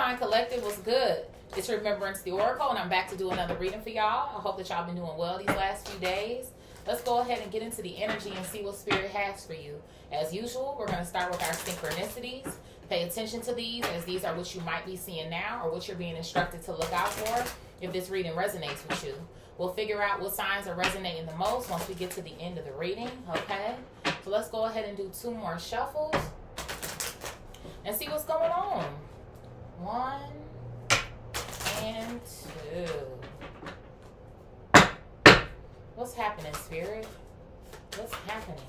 Divine Collective, was good? It's Remembrance the Oracle, and I'm back to do another reading for y'all. I hope that y'all been doing well these last few days. Let's go ahead and get into the energy and see what Spirit has for you. As usual, we're going to start with our synchronicities. Pay attention to these, as these are what you might be seeing now or what you're being instructed to look out for if this reading resonates with you. We'll figure out what signs are resonating the most once we get to the end of the reading, okay? So let's go ahead and do 2 more shuffles and see what's going on. 1 and 2. What's happening, Spirit? What's happening?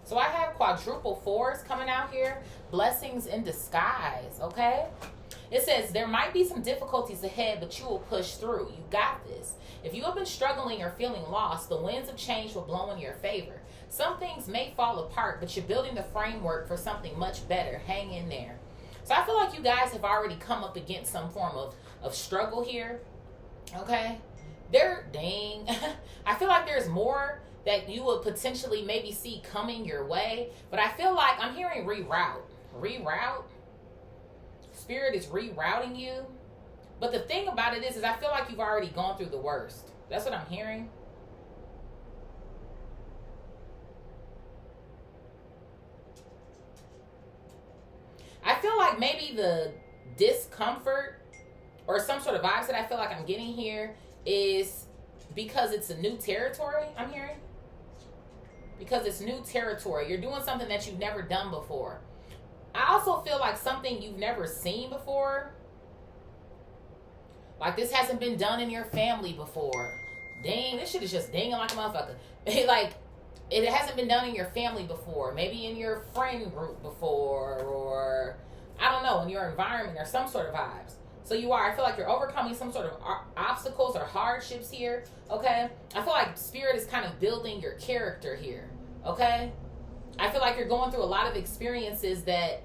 So I have quadruple 4s coming out here. Blessings in disguise, okay? It says, there might be some difficulties ahead, but you will push through. You got this. If you have been struggling or feeling lost, the winds of change will blow in your favor. Some things may fall apart, but you're building the framework for something much better. Hang in there. So I feel like you guys have already come up against some form of struggle here, okay? I feel like there's more that you would potentially maybe see coming your way, but I feel like I'm hearing reroute. Reroute? Spirit is rerouting you. But the thing about it is I feel like you've already gone through the worst. That's what I'm hearing. I feel like maybe the discomfort or some sort of vibes that I feel like I'm getting here is because it's a new territory, I'm hearing. Because it's new territory. You're doing something that you've never done before. I also feel like something you've never seen before. Like this hasn't been done in your family before. Dang, this shit is just dinging like a motherfucker. Like, it hasn't been done in your family before. Maybe in your friend group before. Or, I don't know, in your environment or some sort of vibes. So I feel like you're overcoming some sort of obstacles or hardships here, okay? I feel like Spirit is kind of building your character here, okay? I feel like you're going through a lot of experiences that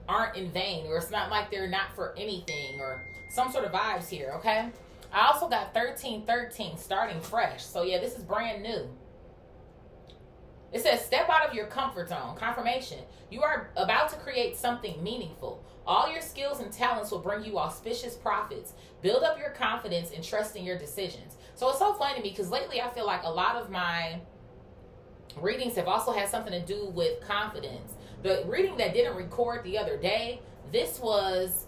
aren't in vain, or it's not like they're not for anything, or some sort of vibes here, okay? I also got 1313, starting fresh. So yeah, this is brand new. It says, step out of your comfort zone. Confirmation. You are about to create something meaningful. All your skills and talents will bring you auspicious profits. Build up your confidence and trust in your decisions. So it's so funny to me because lately I feel like a lot of my readings have also had something to do with confidence. The reading that didn't record the other day, this was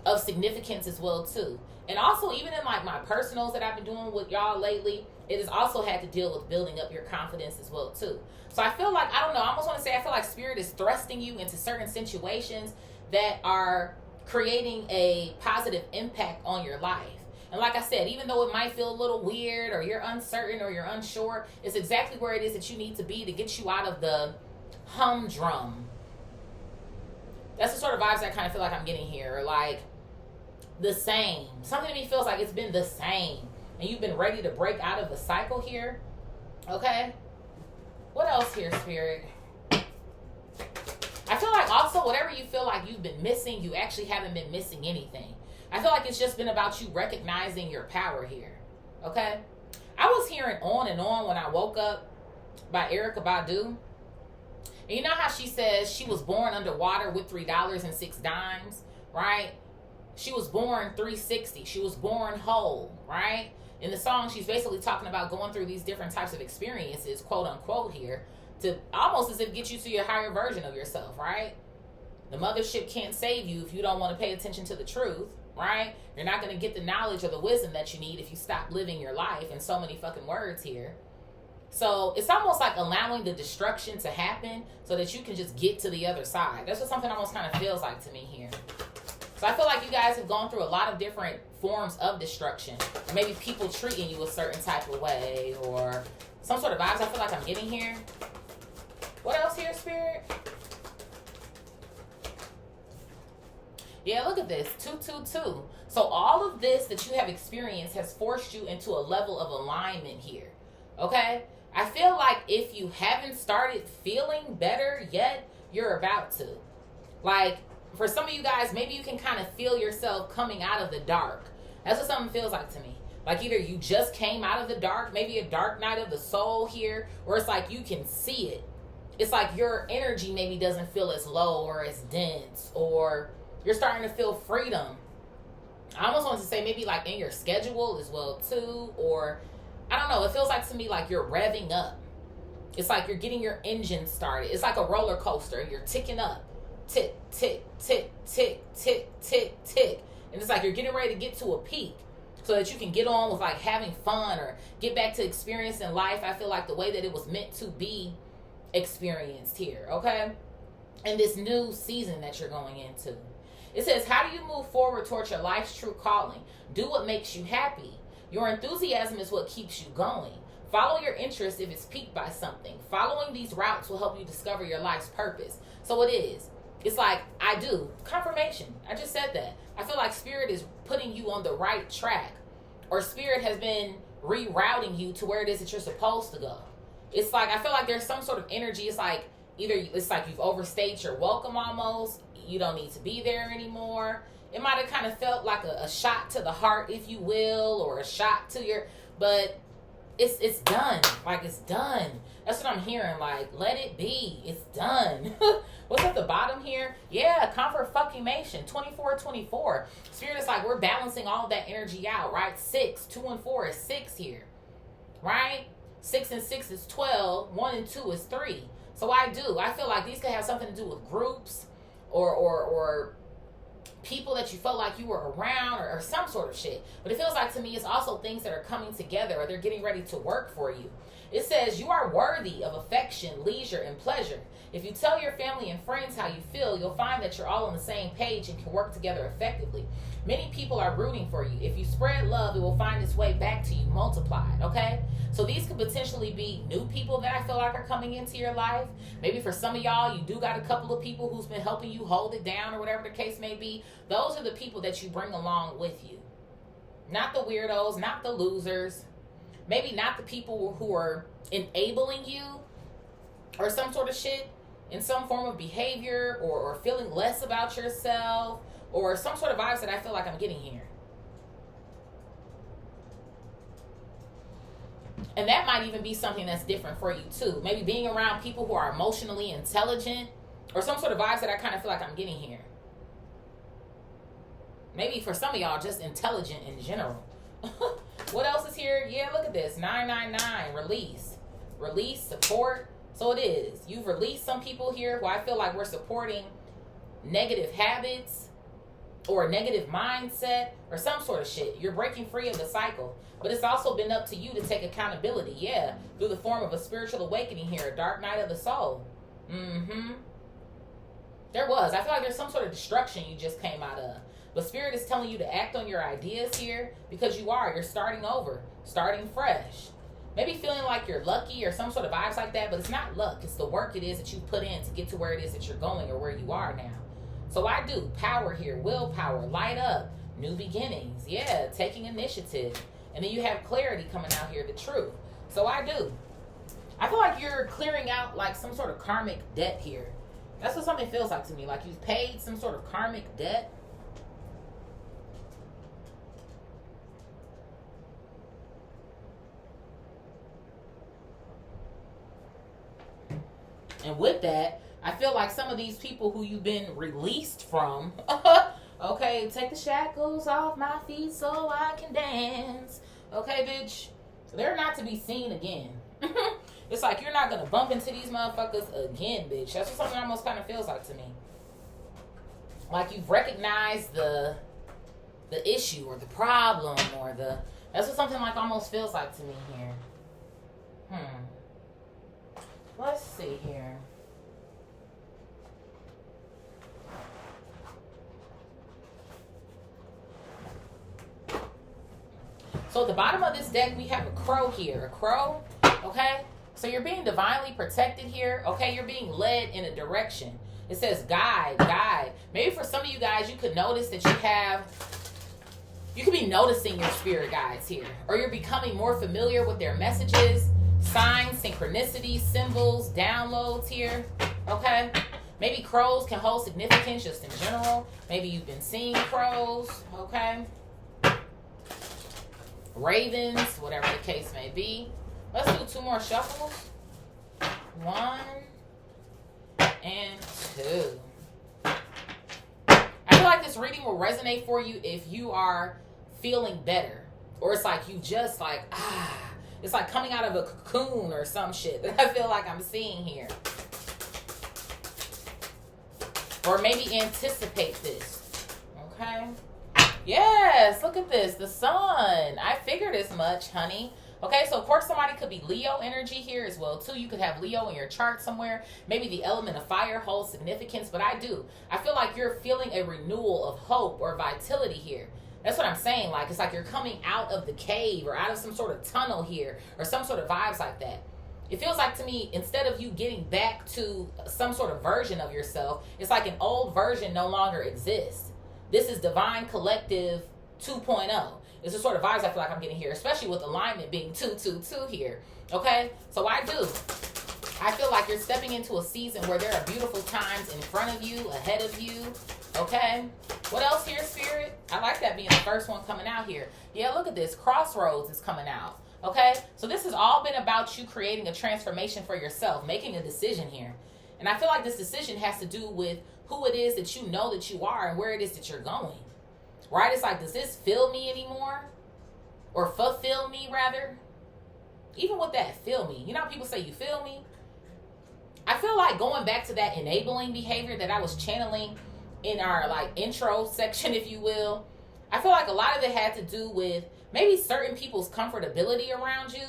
of significance as well too. And also even in like my personals that I've been doing with y'all lately, it has also had to deal with building up your confidence as well too. So I feel like, I don't know, I almost want to say I feel like Spirit is thrusting you into certain situations that are creating a positive impact on your life. And like I said, even though it might feel a little weird or you're uncertain or you're unsure, it's exactly where it is that you need to be to get you out of the humdrum. That's the sort of vibes I kind of feel like I'm getting here. Like the same. Something to me feels like it's been the same. And you've been ready to break out of the cycle here. Okay? What else here, Spirit? I feel like also whatever you feel like you've been missing, you actually haven't been missing anything. I feel like it's just been about you recognizing your power here. Okay? I was hearing On and On When I Woke Up by Erykah Badu. And you know how she says she was born underwater with $3.06, right? She was born 360. She was born whole, right? In the song, she's basically talking about going through these different types of experiences, quote unquote here, to almost as if get you to your higher version of yourself, right? The mothership can't save you if you don't want to pay attention to the truth, right? You're not going to get the knowledge or the wisdom that you need if you stop living your life, in so many fucking words here. So it's almost like allowing the destruction to happen so that you can just get to the other side. That's what something almost kind of feels like to me here. So I feel like you guys have gone through a lot of different forms of destruction. Maybe people treating you a certain type of way or some sort of vibes I feel like I'm getting here. What else here, Spirit? Yeah, look at this. 222. So all of this that you have experienced has forced you into a level of alignment here. Okay? I feel like if you haven't started feeling better yet, you're about to. Like, for some of you guys, maybe you can kind of feel yourself coming out of the dark. That's what something feels like to me. Like either you just came out of the dark, maybe a dark night of the soul here, or it's like you can see it. it's like your energy maybe doesn't feel as low or as dense, or you're starting to feel freedom. I almost want to say maybe like in your schedule as well too, or I don't know. It feels like to me like you're revving up. It's like you're getting your engine started. It's like a roller coaster. You're ticking up. Tick, tick, tick, tick, tick, tick, tick. And it's like you're getting ready to get to a peak so that you can get on with like having fun or get back to experiencing life. I feel like the way that it was meant to be experienced here, okay? And this new season that you're going into. It says, how do you move forward towards your life's true calling? Do what makes you happy. Your enthusiasm is what keeps you going. Follow your interest if it's piqued by something. Following these routes will help you discover your life's purpose. So it is. It's like, I do. Confirmation. I just said that. I feel like Spirit is putting you on the right track. Or Spirit has been rerouting you to where it is that you're supposed to go. It's like, I feel like there's some sort of energy. It's like, either it's like you've overstayed your welcome almost. You don't need to be there anymore. It might have kind of felt like a shot to the heart, if you will, or a shot to your, but it's done. Like, it's done. That's what I'm hearing. Like, let it be. It's done. What's at the bottom here? Yeah, confirmation. 24. Spirit is like, we're balancing all of that energy out, right? 6, 2 and 4 is 6 here, right? 6 and 6 is 12. 1 and 2 is 3. So I feel like these could have something to do with groups or people that you felt like you were around or some sort of shit. But it feels like to me it's also things that are coming together or they're getting ready to work for you. It says you are worthy of affection, leisure, and pleasure. If you tell your family and friends how you feel, you'll find that you're all on the same page and can work together effectively. Many people are rooting for you. If you spread love, it will find its way back to you multiplied, okay? So these could potentially be new people that I feel like are coming into your life. Maybe for some of y'all, you do got a couple of people who's been helping you hold it down or whatever the case may be. Those are the people that you bring along with you. Not the weirdos, not the losers. Maybe not the people who are enabling you or some sort of shit in some form of behavior or feeling less about yourself or some sort of vibes that I feel like I'm getting here. And that might even be something that's different for you too. Maybe being around people who are emotionally intelligent or some sort of vibes that I kind of feel like I'm getting here. Maybe for some of y'all, just intelligent in general. What else is here? Yeah, look at this. 999, release. Release, support. So it is. You've released some people here who I feel like we're supporting negative habits or a negative mindset or some sort of shit. You're breaking free of the cycle. But it's also been up to you to take accountability. Yeah, through the form of a spiritual awakening here, a dark night of the soul. There was. I feel like there's some sort of destruction you just came out of. But Spirit is telling you to act on your ideas here because you're starting over, starting fresh. Maybe feeling like you're lucky or some sort of vibes like that, but it's not luck. It's the work it is that you put in to get to where it is that you're going or where you are now. So I do. Power here, willpower, light up, new beginnings. Yeah, taking initiative. And then you have clarity coming out here, the truth. So I do. I feel like you're clearing out like some sort of karmic debt here. That's what something feels like to me. Like you've paid some sort of karmic debt. And with that, I feel like some of these people who you've been released from, okay, take the shackles off my feet so I can dance. Okay, bitch, they're not to be seen again. It's like you're not going to bump into these motherfuckers again, bitch. That's what something almost kind of feels like to me. Like you've recognized the issue or the problem or that's what something like almost feels like to me here. Let's see here. So at the bottom of this deck, we have a crow here. A crow, okay? So you're being divinely protected here, okay? You're being led in a direction. It says guide, guide. Maybe for some of you guys, you could notice that you could be noticing your spirit guides here. Or you're becoming more familiar with their messages, signs, synchronicities, symbols, downloads here, okay? Maybe crows can hold significance just in general. Maybe you've been seeing crows, okay? Ravens, whatever the case may be. Let's do 2 more shuffles. 1, 2. I feel like this reading will resonate for you if you are feeling better. Or it's like you just like, it's like coming out of a cocoon or some shit that I feel like I'm seeing here. Or maybe anticipate this. Okay? Yes, look at this. The sun. I figured as much, honey. Okay, so of course somebody could be Leo energy here as well too. You could have Leo in your chart somewhere. Maybe the element of fire holds significance, but I feel like you're feeling a renewal of hope or vitality here. That's what I'm saying. Like, it's like you're coming out of the cave or out of some sort of tunnel here or some sort of vibes like that. It feels like to me, instead of you getting back to some sort of version of yourself, it's like an old version no longer exists. This is Divine Collective 2.0. It's the sort of vibes I feel like I'm getting here, especially with alignment being 222 here. Okay? So I feel like you're stepping into a season where there are beautiful times in front of you, ahead of you. Okay? What else here, Spirit? I like that being the first one coming out here. Yeah, look at this. Crossroads is coming out. Okay? So this has all been about you creating a transformation for yourself, making a decision here. And I feel like this decision has to do with who it is that you know that you are and where it is that you're going. Right? It's like, does this fill me anymore? Or fulfill me, rather? Even with that, feel me. You know how people say, you feel me? I feel like going back to that enabling behavior that I was channeling in our, like, intro section, if you will. I feel like a lot of it had to do with maybe certain people's comfortability around you.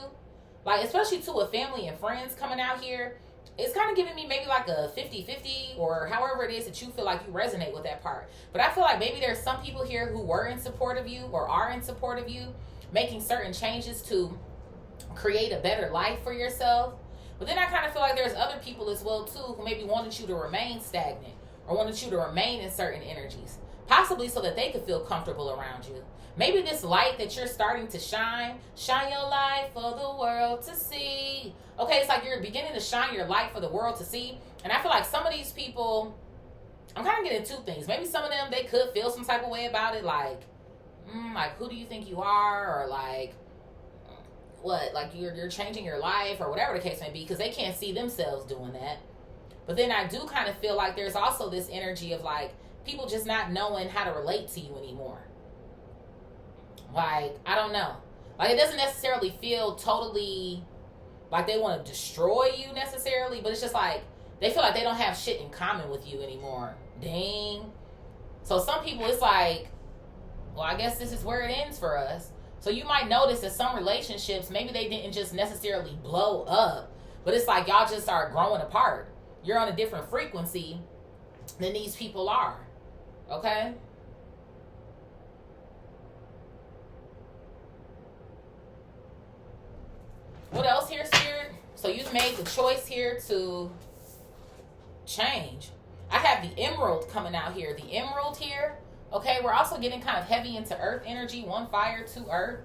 Like, especially to a family and friends coming out here. It's kind of giving me maybe like a 50-50 or however it is that you feel like you resonate with that part. But I feel like maybe there's some people here who were in support of you or are in support of you, making certain changes to create a better life for yourself. But then I kind of feel like there's other people as well too who maybe wanted you to remain stagnant or wanted you to remain in certain energies, possibly so that they could feel comfortable around you. Maybe this light that you're starting to shine your light for the world to see. Okay, it's like you're beginning to shine your light for the world to see. And I feel like some of these people, I'm kind of getting two things. Maybe some of them, they could feel some type of way about it. Like who do you think you are? Or like, what? Like you're changing your life or whatever the case may be, because they can't see themselves doing that. But then I do kind of feel like there's also this energy of like people just not knowing how to relate to you anymore. Like, I don't know. Like, it doesn't necessarily feel totally like they want to destroy you necessarily, but it's just like they feel like they don't have shit in common with you anymore. Dang. So some people, it's like, well, I guess this is where it ends for us. So you might notice that some relationships, maybe they didn't just necessarily blow up, but it's like y'all just are growing apart. You're on a different frequency than these people are. Okay? What else here, Spirit? So you've made the choice here to change. I have the emerald coming out here. The emerald here. Okay, we're also getting kind of heavy into earth energy. 1 fire, 2 earth.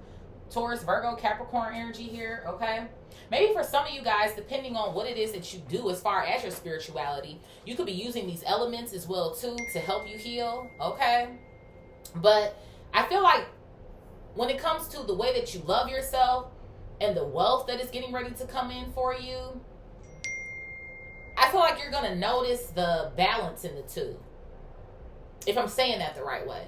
Taurus, Virgo, Capricorn energy here. Okay. Maybe for some of you guys, depending on what it is that you do as far as your spirituality, you could be using these elements as well too to help you heal. Okay. But I feel like when it comes to the way that you love yourself, and the wealth that is getting ready to come in for you, I feel like you're going to notice the balance in the two. If I'm saying that the right way.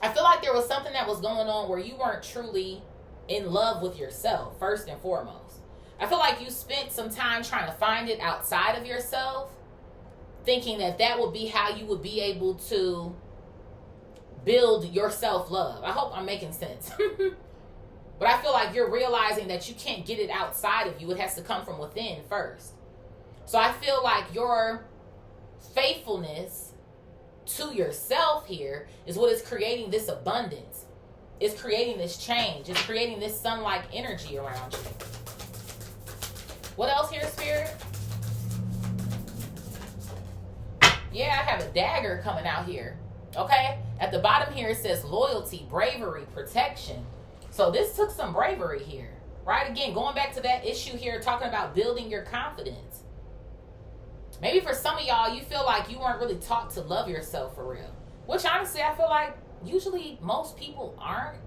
I feel like there was something that was going on where you weren't truly in love with yourself, first and foremost. I feel like you spent some time trying to find it outside of yourself, thinking that that would be how you would be able to build your self-love. I hope I'm making sense. But I feel like you're realizing that you can't get it outside of you. It has to come from within first. So I feel like your faithfulness to yourself here is what is creating this abundance. It's creating this change. It's creating this sun-like energy around you. What else here, Spirit? Yeah, I have a dagger coming out here. Okay? At the bottom here, it says loyalty, bravery, protection. So this took some bravery here. Right? Again, going back to that issue here, talking about building your confidence. Maybe for some of y'all, you feel like you weren't really taught to love yourself for real. Which honestly, I feel like usually most people aren't.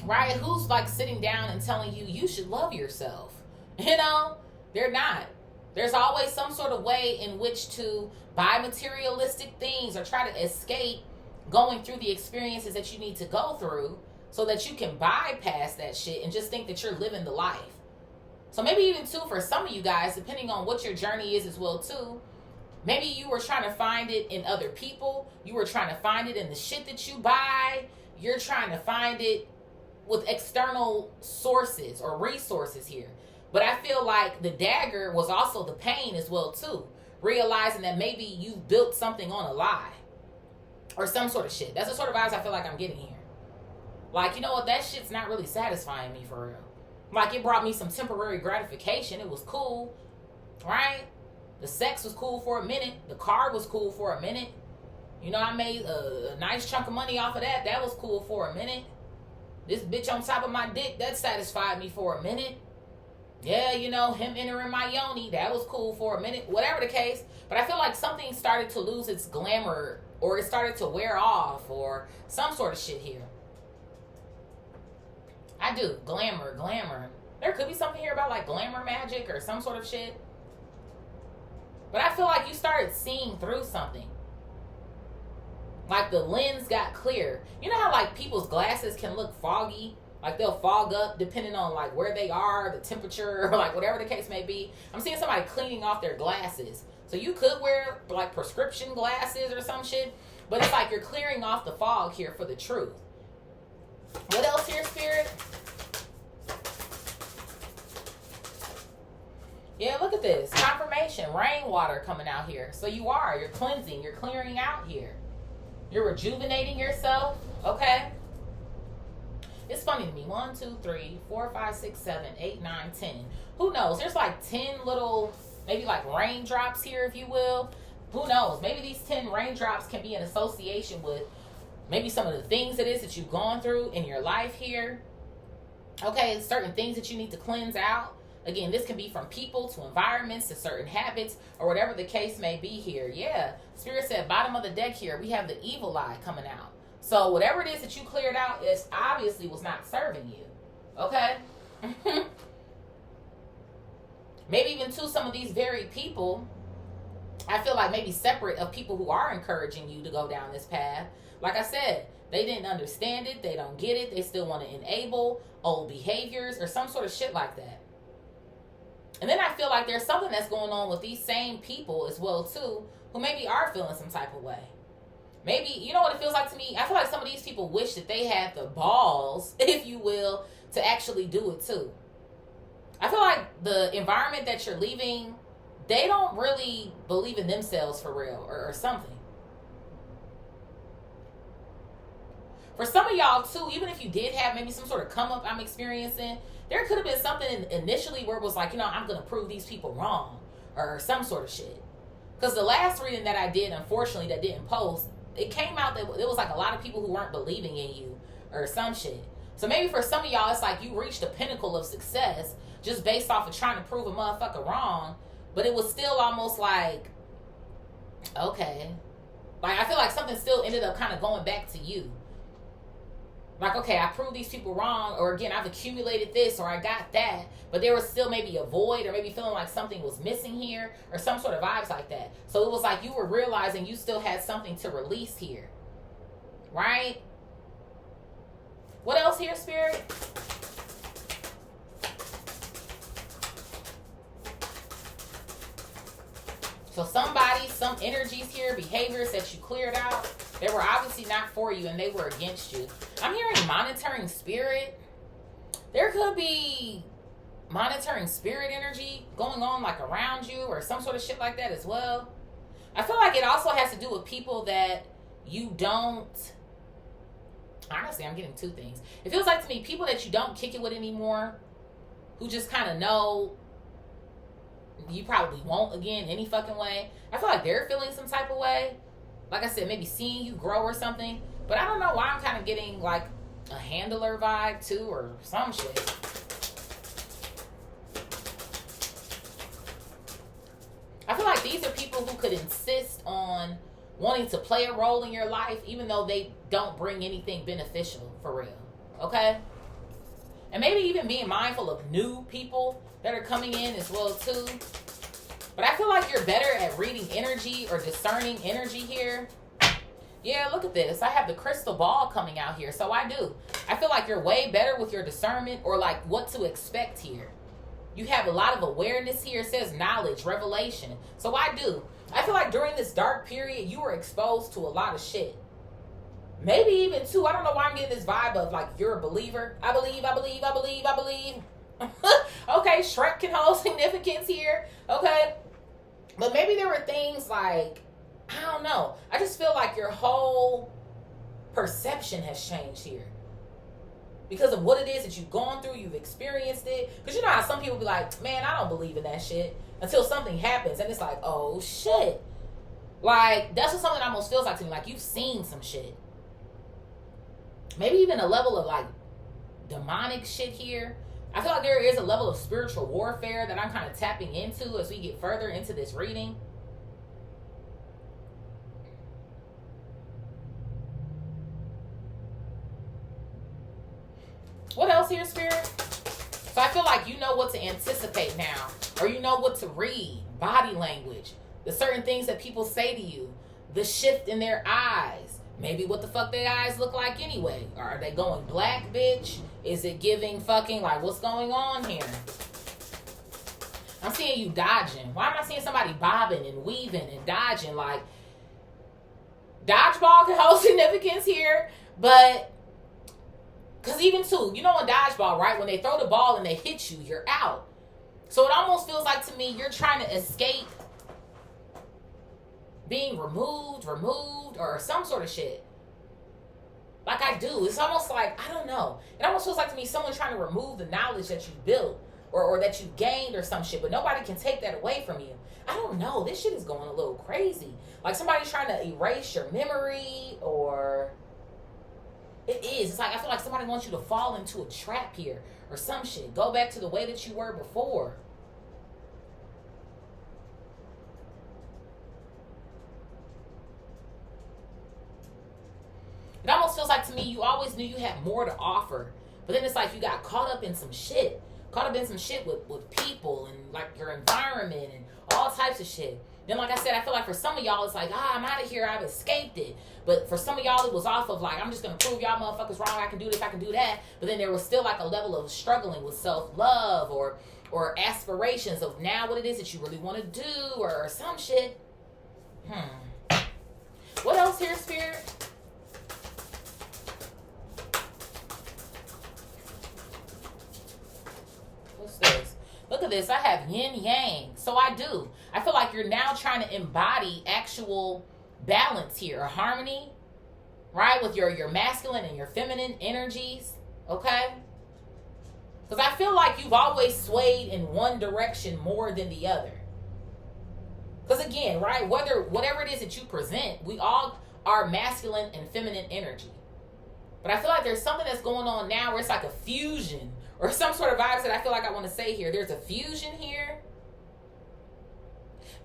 Right? Who's like sitting down and telling you, you should love yourself. You know, they're not. There's always some sort of way in which to buy materialistic things or try to escape going through the experiences that you need to go through so that you can bypass that shit and just think that you're living the life. So maybe even too, for some of you guys, depending on what your journey is as well too, maybe you were trying to find it in other people. You were trying to find it in the shit that you buy. You're trying to find it with external sources or resources here. But I feel like the dagger was also the pain as well too. Realizing that maybe you built something on a lie. Or some sort of shit. That's the sort of vibes I feel like I'm getting here. Like, you know what? That shit's not really satisfying me for real. Like, it brought me some temporary gratification. It was cool. Right? The sex was cool for a minute. The car was cool for a minute. You know, I made a nice chunk of money off of that. That was cool for a minute. This bitch on top of my dick, that satisfied me for a minute. Yeah, you know, him entering my yoni, that was cool for a minute. Whatever the case. But I feel like something started to lose its glamour, or it started to wear off, or some sort of shit here. I do. Glamour. There could be something here about like glamour magic or some sort of shit. But I feel like you started seeing through something. Like the lens got clear. You know how like people's glasses can look foggy? Like they'll fog up depending on like where they are, the temperature, or like whatever the case may be. I'm seeing somebody cleaning off their glasses. So you could wear like prescription glasses or some shit. But it's like you're clearing off the fog here for the truth. What else here, Spirit? Yeah, look at this. Confirmation. Rainwater coming out here. So you're cleansing. You're clearing out here. You're rejuvenating yourself. Okay? It's funny to me. 1, 2, 3, 4, 5, 6, 7, 8, 9, 10. Who knows? There's like 10 little, maybe like raindrops here, if you will. Who knows? Maybe these 10 raindrops can be in association with maybe some of the things it is that you've gone through in your life here. Okay, certain things that you need to cleanse out. Again, this can be from people to environments to certain habits or whatever the case may be here. Yeah, Spirit said bottom of the deck here, we have the evil eye coming out. So whatever it is that you cleared out, it obviously was not serving you. Okay? Maybe even to some of these very people, I feel like maybe separate of people who are encouraging you to go down this path. Like I said, they didn't understand it. They don't get it. They still want to enable old behaviors or some sort of shit like that. And then I feel like there's something that's going on with these same people as well, too, who maybe are feeling some type of way. Maybe, you know what it feels like to me? I feel like some of these people wish that they had the balls, if you will, to actually do it, too. I feel like the environment that you're leaving, they don't really believe in themselves for real or something. For some of y'all, too, even if you did have maybe some sort of come up I'm experiencing, there could have been something initially where it was like, you know, I'm going to prove these people wrong or some sort of shit. Because the last reading that I did, unfortunately, that didn't post, it came out that it was like a lot of people who weren't believing in you or some shit. So maybe for some of y'all, it's like you reached the pinnacle of success just based off of trying to prove a motherfucker wrong. But it was still almost like, okay. Like, I feel like something still ended up kind of going back to you. Like, okay, I proved these people wrong, or again, I've accumulated this, or I got that, but there was still maybe a void, or maybe feeling like something was missing here, or some sort of vibes like that. So it was like you were realizing you still had something to release here. Right? What else here, Spirit? So somebody, some energies here, behaviors that you cleared out, they were obviously not for you and they were against you. I'm hearing monitoring spirit. There could be monitoring spirit energy going on like around you or some sort of shit like that as well. I feel like it also has to do with people that you don't... Honestly, I'm getting two things. It feels like to me, people that you don't kick it with anymore, who just kind of know you probably won't again any fucking way. I feel like they're feeling some type of way. Like I said, maybe seeing you grow or something. But I don't know why I'm kind of getting like a handler vibe too or some shit. I feel like these are people who could insist on wanting to play a role in your life even though they don't bring anything beneficial for real. Okay? And maybe even being mindful of new people that are coming in as well too. But I feel like you're better at reading energy or discerning energy here. Yeah, look at this. I have the crystal ball coming out here. So I do. I feel like you're way better with your discernment or like what to expect here. You have a lot of awareness here. It says knowledge, revelation. So I do. I feel like during this dark period, you were exposed to a lot of shit. Maybe even too, I don't know why I'm getting this vibe of like you're a believer. I believe. Okay, Shrek can hold significance here. Okay. But maybe there were things like, I don't know. I just feel like your whole perception has changed here. Because of what it is that you've gone through, you've experienced it. Because you know how some people be like, man, I don't believe in that shit. Until something happens and it's like, oh shit. Like, that's what something almost feels like to me. Like you've seen some shit. Maybe even a level of like demonic shit here. I feel like there is a level of spiritual warfare that I'm kind of tapping into as we get further into this reading. What else here, Spirit? So I feel like you know what to anticipate now. Or you know what to read. Body language. The certain things that people say to you. The shift in their eyes. Maybe what the fuck their eyes look like anyway. Or are they going black, bitch? Is it giving fucking, like, what's going on here? I'm seeing you dodging. Why am I seeing somebody bobbing and weaving and dodging? Like, dodgeball can hold significance here. But, because even too, you know in dodgeball, right? When they throw the ball and they hit you, you're out. So it almost feels like to me, you're trying to escape being removed, or some sort of shit. Like I do. It's almost like, I don't know. It almost feels like to me someone trying to remove the knowledge that you built or that you gained or some shit, but nobody can take that away from you. I don't know. This shit is going a little crazy. Like somebody's trying to erase your memory or... It is. It's like I feel like somebody wants you to fall into a trap here or some shit. Go back to the way that you were before. It almost feels like to me you always knew you had more to offer. But then it's like you got caught up in some shit. Caught up in some shit with people and like your environment and all types of shit. Then like I said, I feel like for some of y'all it's like, I'm out of here, I've escaped it. But for some of y'all it was off of like, I'm just going to prove y'all motherfuckers wrong, I can do this, I can do that. But then there was still like a level of struggling with self-love or aspirations of now what it is that you really want to do or some shit. What else here, Spirit? What's this? Look at this. I have yin yang. So I do. I feel like you're now trying to embody actual balance here, or harmony, right? With your masculine and your feminine energies, okay? Because I feel like you've always swayed in one direction more than the other. Because again, right, whatever it is that you present, we all are masculine and feminine energy. But I feel like there's something that's going on now where it's like a fusion or some sort of vibes that I feel like I want to say here. There's a fusion here.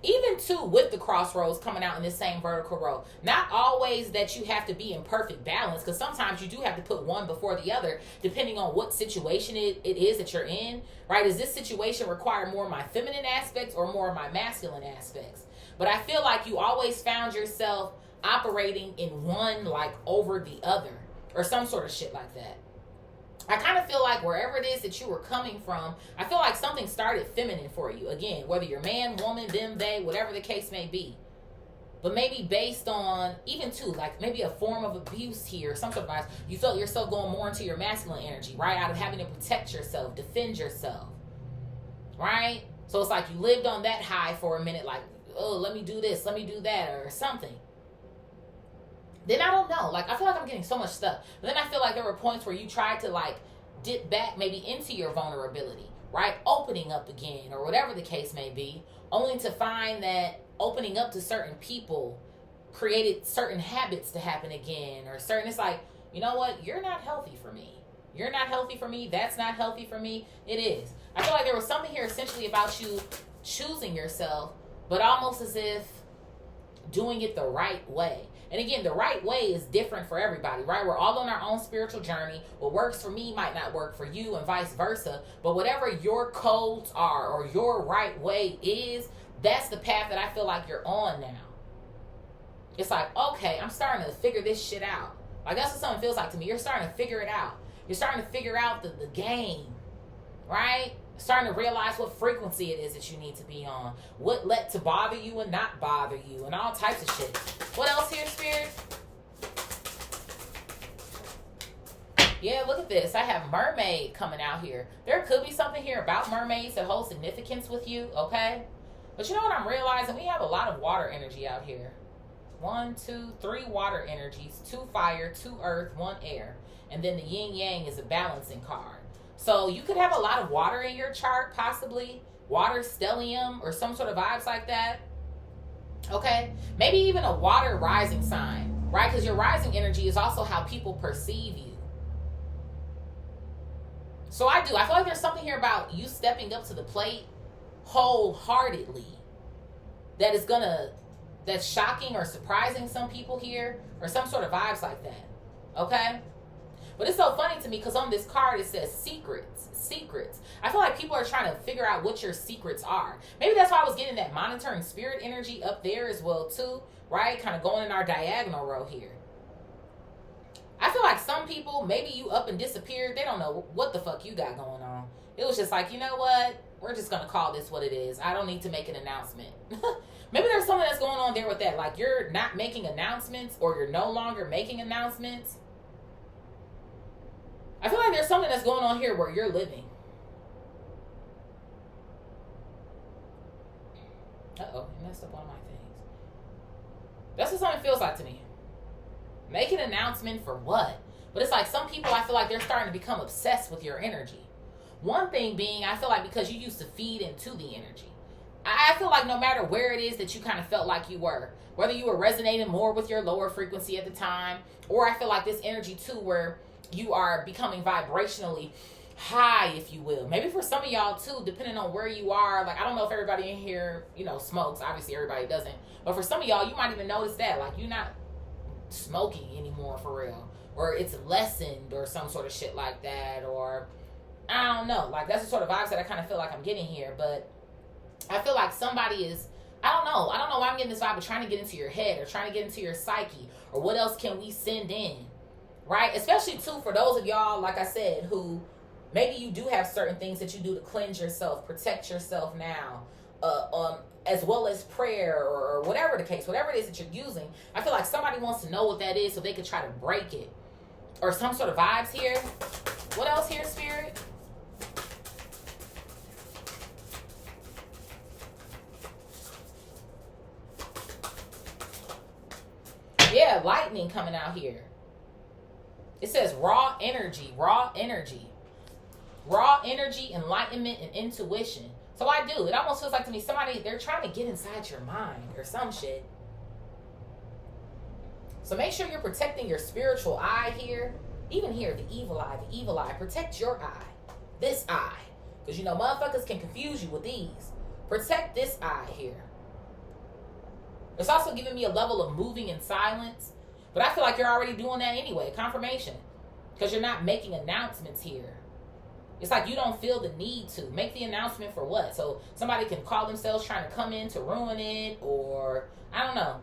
Even too with the crossroads coming out in this same vertical row. Not always that you have to be in perfect balance, because sometimes you do have to put one before the other depending on what situation it is that you're in, right? Does this situation require more of my feminine aspects or more of my masculine aspects? But I feel like you always found yourself operating in one like over the other or some sort of shit like that. I kind of feel like wherever it is that you were coming from, I feel like something started feminine for you. Again, whether you're man, woman, them, they, whatever the case may be. But maybe based on, even too, like maybe a form of abuse here, some sort of violence. You felt yourself going more into your masculine energy, right? Out of having to protect yourself, defend yourself, right? So it's like you lived on that high for a minute, like, oh, let me do this, let me do that, or something. Then I don't know. Like, I feel like I'm getting so much stuff. But then I feel like there were points where you tried to, like, dip back maybe into your vulnerability, right? Opening up again or whatever the case may be, only to find that opening up to certain people created certain habits to happen again or certain, it's like, you know what? You're not healthy for me. You're not healthy for me. That's not healthy for me. It is. I feel like there was something here essentially about you choosing yourself, but almost as if doing it the right way. And again, the right way is different for everybody, right? We're all on our own spiritual journey. What works for me might not work for you, and vice versa. But whatever your codes are or your right way is, that's the path that I feel like you're on now. It's like, okay, I'm starting to figure this shit out. Like, that's what something feels like to me. You're starting to figure it out. You're starting to figure out the game, right? Starting to realize what frequency it is that you need to be on. What let to bother you and not bother you, and all types of shit. What else here, Spirit? Yeah, look at this. I have mermaid coming out here. There could be something here about mermaids that holds significance with you, okay? But you know what I'm realizing? We have a lot of water energy out here. 1, 2, 3 water energies, 2 fire, 2 earth, 1 air. And then the yin yang is a balancing card. So you could have a lot of water in your chart, possibly. Water stellium or some sort of vibes like that. Okay? Maybe even a water rising sign, right? Because your rising energy is also how people perceive you. So I feel like there's something here about you stepping up to the plate wholeheartedly that's shocking or surprising some people here, or some sort of vibes like that. Okay? But it's so funny to me because on this card it says secrets. Secrets. I feel like people are trying to figure out what your secrets are. Maybe that's why I was getting that monitoring spirit energy up there as well too, right? Kind of going in our diagonal row here. I feel like some people, maybe you up and disappeared. They don't know what the fuck you got going on. It was just like, you know what? We're just going to call this what it is. I don't need to make an announcement. Maybe there's something that's going on there with that. Like you're not making announcements, or you're no longer making announcements. I feel like there's something that's going on here where you're living. Uh-oh, I messed up one of my things. That's what something feels like to me. Make an announcement for what? But it's like some people, I feel like they're starting to become obsessed with your energy. One thing being, I feel like because you used to feed into the energy. I feel like no matter where it is that you kind of felt like you were, whether you were resonating more with your lower frequency at the time, or I feel like this energy too where you are becoming vibrationally high, if you will. Maybe for some of y'all too, depending on where you are. Like, I don't know if everybody in here, smokes. Obviously, everybody doesn't. But for some of y'all, you might even notice that. Like, you're not smoking anymore for real. Or it's lessened or some sort of shit like that. Or, I don't know. Like, that's the sort of vibes that I kind of feel like I'm getting here. But I feel like somebody is, I don't know why I'm getting this vibe of trying to get into your head or trying to get into your psyche. Or what else can we send in? Right? Especially, too, for those of y'all, like I said, who maybe you do have certain things that you do to cleanse yourself, protect yourself now, as well as prayer or whatever the case, whatever it is that you're using. I feel like somebody wants to know what that is so they could try to break it. Or some sort of vibes here. What else here, Spirit? Yeah, lightning coming out here. It says raw energy, raw energy. Raw energy, enlightenment, and intuition. So I do. It almost feels like to me somebody, they're trying to get inside your mind or some shit. So make sure you're protecting your spiritual eye here. Even here, the evil eye, the evil eye. Protect your eye. This eye. Because, motherfuckers can confuse you with these. Protect this eye here. It's also giving me a level of moving in silence. But I feel like you're already doing that anyway. Confirmation. Because you're not making announcements here. It's like you don't feel the need to. Make the announcement for what? So somebody can call themselves trying to come in to ruin it, or I don't know.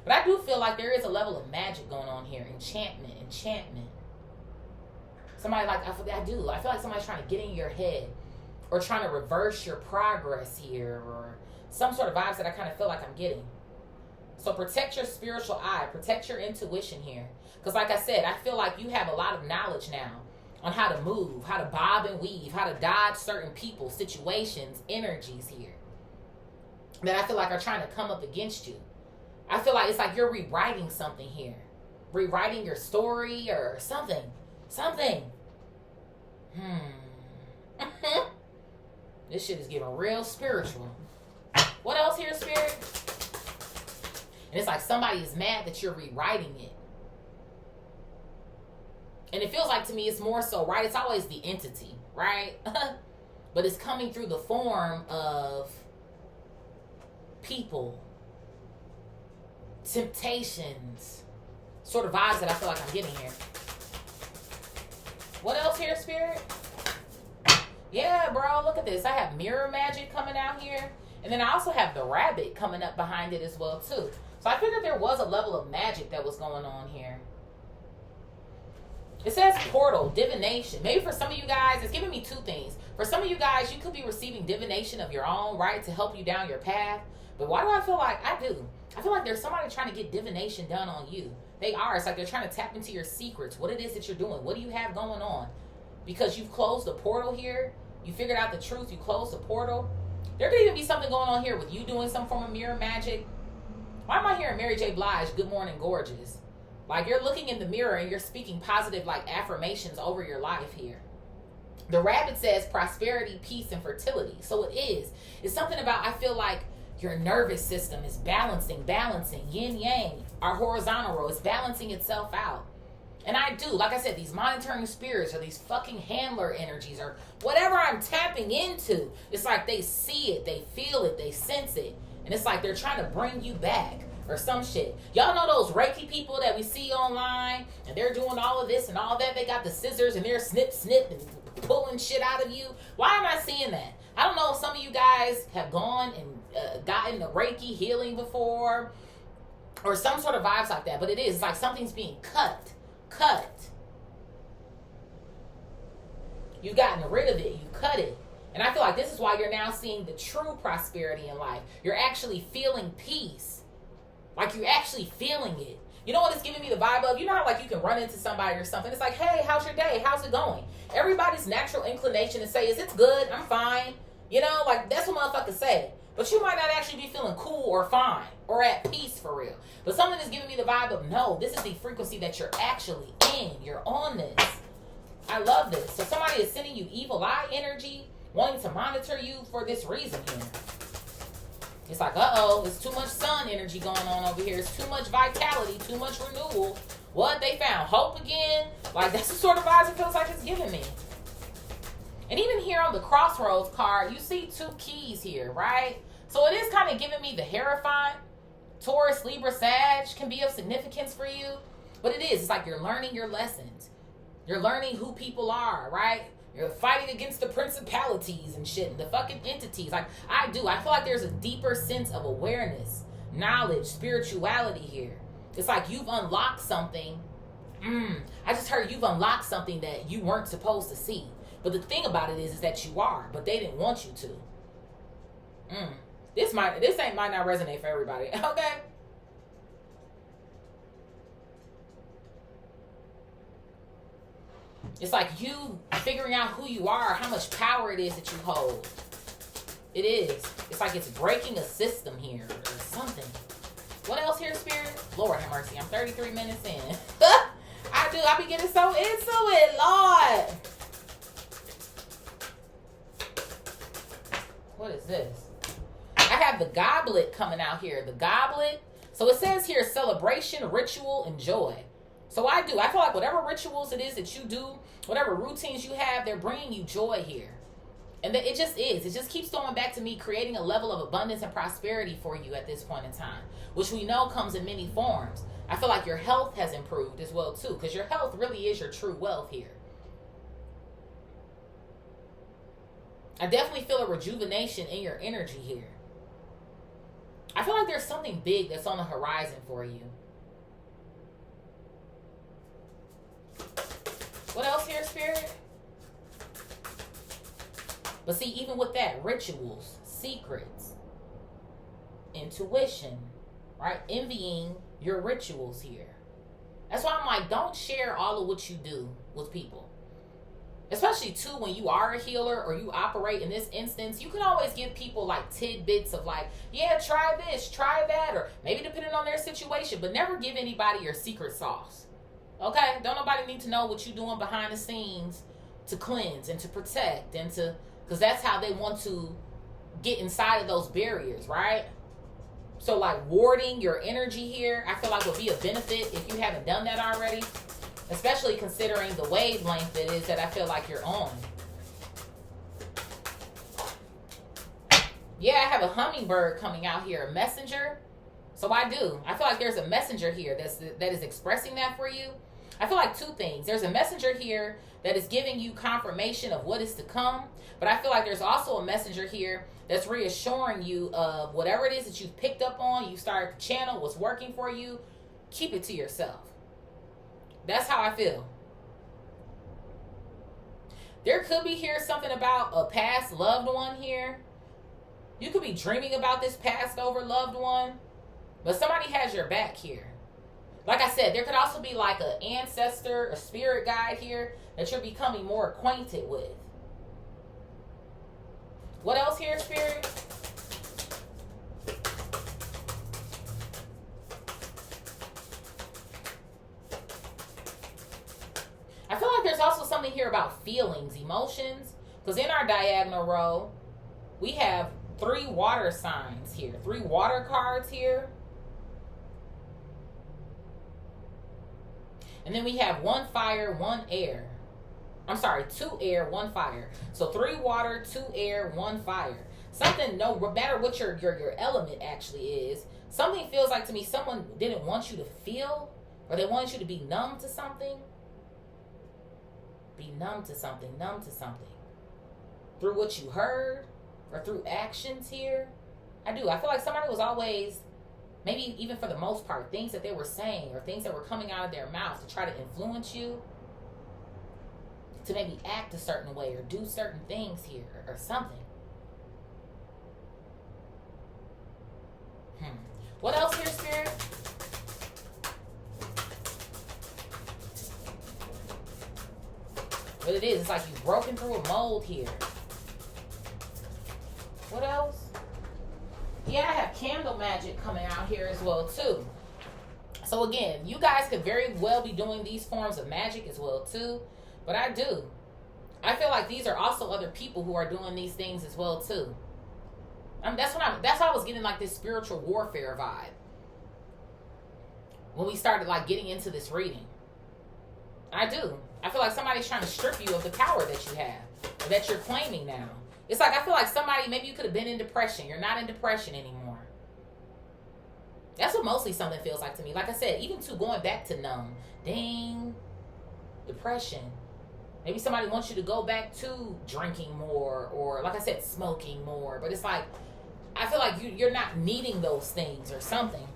But I do feel like there is a level of magic going on here. Enchantment. Somebody I feel like somebody's trying to get in your head or trying to reverse your progress here, or some sort of vibes that I kind of feel like I'm getting. So protect your spiritual eye. Protect your intuition here. Because like I said, I feel like you have a lot of knowledge now on how to move, how to bob and weave, how to dodge certain people, situations, energies here that I feel like are trying to come up against you. I feel like it's like you're rewriting something here. Rewriting your story or something. This shit is getting real spiritual. What else here, Spirit? And it's like somebody is mad that you're rewriting it. And it feels like to me it's more so, right? It's always the entity, right? But it's coming through the form of people, temptations, sort of vibes that I feel like I'm getting here. What else here, Spirit? Yeah, bro, look at this. I have mirror magic coming out here. And then I also have the rabbit coming up behind it as well, too. So I figured there was a level of magic that was going on here. It says portal, divination. Maybe for some of you guys, it's giving me two things. For some of you guys, you could be receiving divination of your own, right, to help you down your path. But why do I feel like I do? I feel like there's somebody trying to get divination done on you. They are. It's like they're trying to tap into your secrets, what it is that you're doing. What do you have going on? Because you've closed the portal here. You figured out the truth. You closed the portal. There could even be something going on here with you doing some form of mirror magic. Why am I hearing Mary J. Blige, Good Morning Gorgeous? Like you're looking in the mirror and you're speaking positive like affirmations over your life here. The rabbit says prosperity, peace, and fertility. So it is. It's something about, I feel like your nervous system is balancing, yin yang. Our horizontal row is balancing itself out. And I do, like I said, these monitoring spirits or these fucking handler energies or whatever I'm tapping into, it's like they see it, they feel it, they sense it. And it's like they're trying to bring you back or some shit. Y'all know those Reiki people that we see online and they're doing all of this and all that? They got the scissors and they're snip and pulling shit out of you. Why am I seeing that? I don't know if some of you guys have gone and gotten the Reiki healing before or some sort of vibes like that, but it is. It's like something's being cut. You've gotten rid of it. You cut it. And I feel like this is why you're now seeing the true prosperity in life. You're actually feeling peace. Like you're actually feeling it. You know what it's giving me the vibe of? You know how like you can run into somebody or something. It's like, hey, how's your day? How's it going? Everybody's natural inclination to say is it's good. I'm fine. You know, like that's what motherfuckers say. But you might not actually be feeling cool or fine or at peace for real. But something is giving me the vibe of, no, this is the frequency that you're actually in. You're on this. I love this. So somebody is sending you evil eye energy, wanting to monitor you for this reason here. It's like, uh-oh, there's too much sun energy going on over here. It's too much vitality, too much renewal. What? They found hope again? Like, that's the sort of vibes it feels like it's giving me. And even here on the crossroads card, you see two keys here, right? So it is kind of giving me the Hierophant. Taurus, Libra, Sag can be of significance for you. But it is. It's like you're learning your lessons. You're learning who people are, right? You're fighting against the principalities and shit and the fucking entities. Like, I do. I feel like there's a deeper sense of awareness, knowledge, spirituality here. It's like you've unlocked something. I just heard you've unlocked something that you weren't supposed to see. But the thing about it is that you are, but they didn't want you to. This might not resonate for everybody. Okay. It's like you figuring out who you are, how much power it is that you hold. It is. It's like it's breaking a system here or something. What else here, Spirit? Lord have mercy. I'm 33 minutes in. I be getting so into it, Lord. What is this? I have the goblet coming out here. The goblet. So it says here, celebration, ritual, and joy. So I feel like whatever rituals it is that you do, whatever routines you have, they're bringing you joy here. And it just is. It just keeps going back to me creating a level of abundance and prosperity for you at this point in time, which we know comes in many forms. I feel like your health has improved as well, too, because your health really is your true wealth here. I definitely feel a rejuvenation in your energy here. I feel like there's something big that's on the horizon for you. What else here, Spirit? But see, even with that, rituals, secrets, intuition, right? Envying your rituals here. That's why I'm like, don't share all of what you do with people. Especially, too, when you are a healer or you operate in this instance, you can always give people, like, tidbits of, like, yeah, try this, try that, or maybe depending on their situation, but never give anybody your secret sauce. Okay? Don't nobody need to know what you're doing behind the scenes to cleanse and to protect and to, because that's how they want to get inside of those barriers, right? So, like, warding your energy here, I feel like would be a benefit if you haven't done that already. Especially considering the wavelength it is that I feel like you're on. Yeah, I have a hummingbird coming out here, a messenger. So I do. I feel like there's a messenger here that is expressing that for you. I feel like two things. There's a messenger here that is giving you confirmation of what is to come. But I feel like there's also a messenger here that's reassuring you of whatever it is that you've picked up on, you started to channel, what's working for you, keep it to yourself. That's how I feel. There could be here something about a past loved one here. You could be dreaming about this passed over loved one, but somebody has your back here. Like I said, there could also be like an ancestor, a spirit guide here that you're becoming more acquainted with. What else here, Spirit? I feel like there's also something here about feelings, emotions. Because in our diagonal row, we have 3 water signs here. 3 water cards here. And then we have 1 fire, 1 air. I'm sorry, 2 air, 1 fire. So 3 water, 2 air, 1 fire. Something, no matter what your element actually is, something feels like to me someone didn't want you to feel, or they wanted you to be numb to something. Be numb to something, numb to something. Through what you heard, or through actions here. I do. I feel like somebody was always, maybe even for the most part, things that they were saying or things that were coming out of their mouth to try to influence you to maybe act a certain way or do certain things here or something. What else here, Spirit? What it is, it's like you've broken through a mold here. What else? Yeah, I have candle magic coming out here as well too. So again, you guys could very well be doing these forms of magic as well too. But I do. I feel like these are also other people who are doing these things as well too. That's why I was getting like this spiritual warfare vibe when we started like getting into this reading. I do. I feel like somebody's trying to strip you of the power that you have, or that you're claiming now. It's like I feel like somebody, maybe you could have been in depression. You're not in depression anymore. That's what mostly something feels like to me. Like I said, even to going back to numb. Dang. Depression. Maybe somebody wants you to go back to drinking more, or like I said, smoking more. But it's like, I feel like you're not needing those things or something.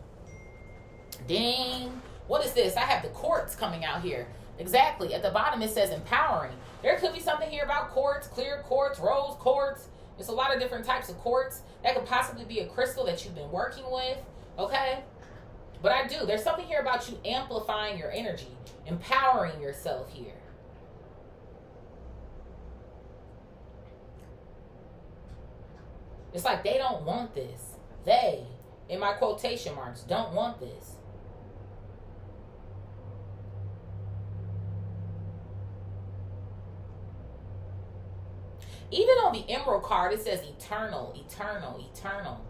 Dang. What is this? I have the quartz coming out here. Exactly. At the bottom it says empowering. There could be something here about quartz, clear quartz, rose quartz. There's a lot of different types of quartz. That could possibly be a crystal that you've been working with. Okay? But I do. There's something here about you amplifying your energy, empowering yourself here. It's like they don't want this. They, in my quotation marks, don't want this. Even on the emerald card, it says eternal, eternal, eternal.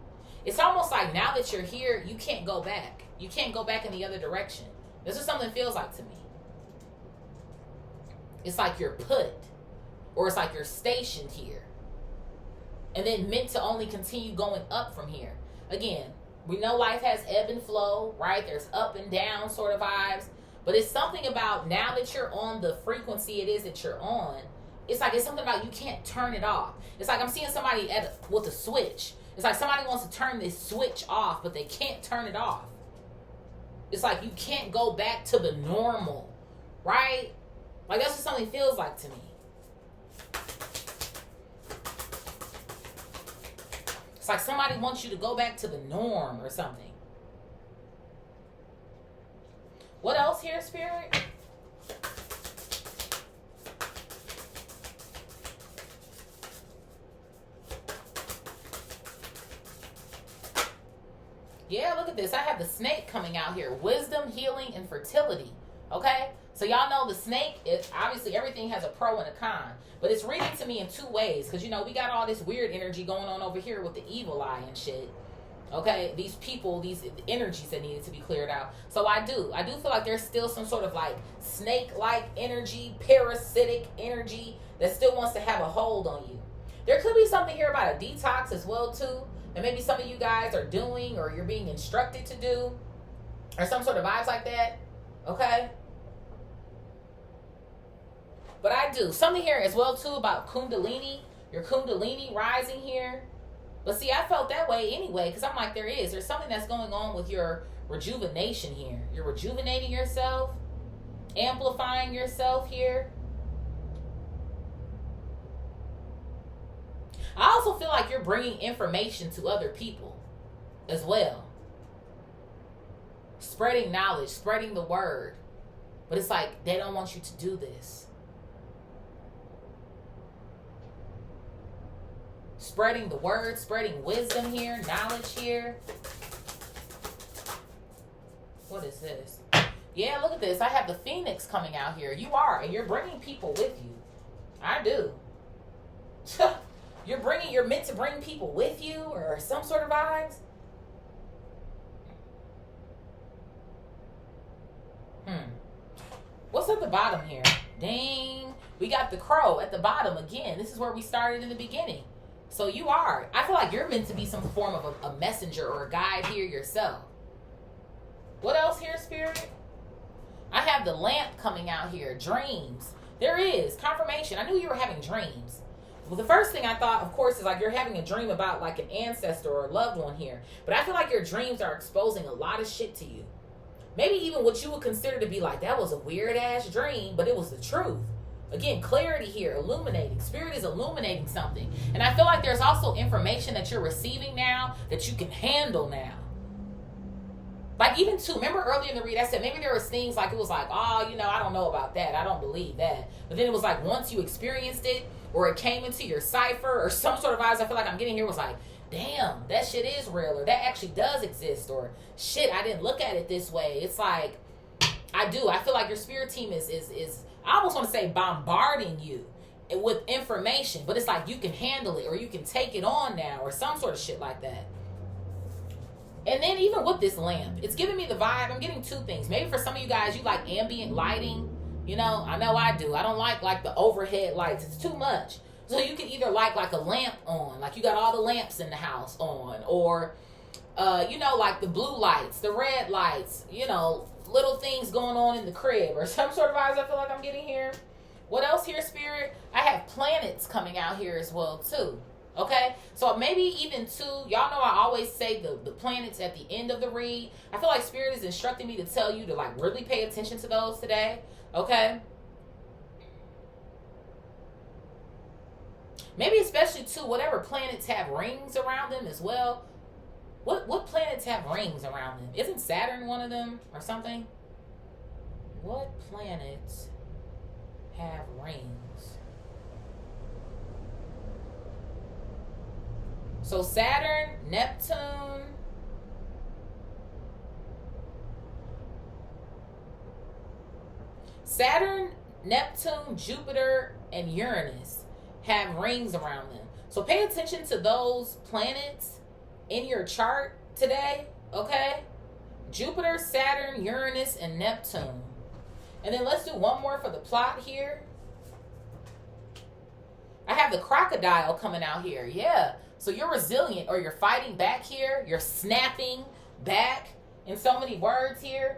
It's almost like now that you're here, you can't go back. You can't go back in the other direction. This is something that feels like to me. It's like you're put, or it's like you're stationed here. And then meant to only continue going up from here. Again, we know life has ebb and flow, right? There's up and down sort of vibes. But it's something about now that you're on the frequency it is that you're on, it's like it's something about you can't turn it off. It's like I'm seeing somebody with a switch. It's like somebody wants to turn this switch off, but they can't turn it off. It's like you can't go back to the normal, right? Like that's what something feels like to me. It's like somebody wants you to go back to the norm or something. What else here, Spirit? Yeah, look at this. I have the snake coming out here. Wisdom, healing, and fertility. Okay? So y'all know the snake, obviously everything has a pro and a con. But it's reading to me in 2 ways. Because, we got all this weird energy going on over here with the evil eye and shit. Okay? These people, these energies that needed to be cleared out. So I do feel like there's still some sort of like snake-like energy, parasitic energy that still wants to have a hold on you. There could be something here about a detox as well too, and maybe some of you guys are doing or you're being instructed to do, or some sort of vibes like that. Okay. But I do something here as well too about Kundalini, your Kundalini rising here. But see, I felt that way anyway, because I'm like, there's something that's going on with your rejuvenation here. You're rejuvenating yourself, amplifying yourself here. I also feel like you're bringing information to other people as well. Spreading knowledge, spreading the word. But it's like, they don't want you to do this. Spreading the word, spreading wisdom here, knowledge here. What is this? Yeah, look at this. I have the Phoenix coming out here. You are, and you're bringing people with you. I do. You're meant to bring people with you, or some sort of vibes. What's at the bottom here? Dang. We got the crow at the bottom again. This is where we started in the beginning. So you are. I feel like you're meant to be some form of a messenger or a guide here yourself. What else here, Spirit? I have the lamp coming out here. Dreams. There is. Confirmation. I knew you were having dreams. Well, the first thing I thought, of course, is like you're having a dream about like an ancestor or a loved one here. But I feel like your dreams are exposing a lot of shit to you. Maybe even what you would consider to be like, that was a weird-ass dream, but it was the truth. Again, clarity here, illuminating. Spirit is illuminating something. And I feel like there's also information that you're receiving now that you can handle now. Like even too, remember earlier in the read, I said maybe there was things like, it was like, oh, I don't know about that. I don't believe that. But then it was like once you experienced it or it came into your cipher or some sort of vibes, I feel like I'm getting here was like, damn, that shit is real, or that actually does exist, or shit, I didn't look at it this way. It's like, I feel like your spirit team is I almost want to say bombarding you with information, but it's like you can handle it or you can take it on now or some sort of shit like that. And then even with this lamp, it's giving me the vibe. I'm getting two things. Maybe for some of you guys, you like ambient lighting. I know I do. I don't like the overhead lights. It's too much. So you can either like a lamp on, like you got all the lamps in the house on, or, like the blue lights, the red lights, little things going on in the crib or some sort of vibes I feel like I'm getting here. What else here, Spirit? I have planets coming out here as well, too. Okay? So maybe even too, y'all know I always say the planets at the end of the read. I feel like Spirit is instructing me to tell you to like really pay attention to those today. Okay? Maybe especially too, whatever planets have rings around them as well. What planets have rings around them? Isn't Saturn one of them or something? What planets have rings? So Saturn, Neptune, Jupiter, and Uranus have rings around them. So pay attention to those planets in your chart today, okay? Jupiter, Saturn, Uranus, and Neptune. And then let's do one more for the plot here. I have the crocodile coming out here. Yeah. So you're resilient, or you're fighting back here. You're snapping back in so many words here.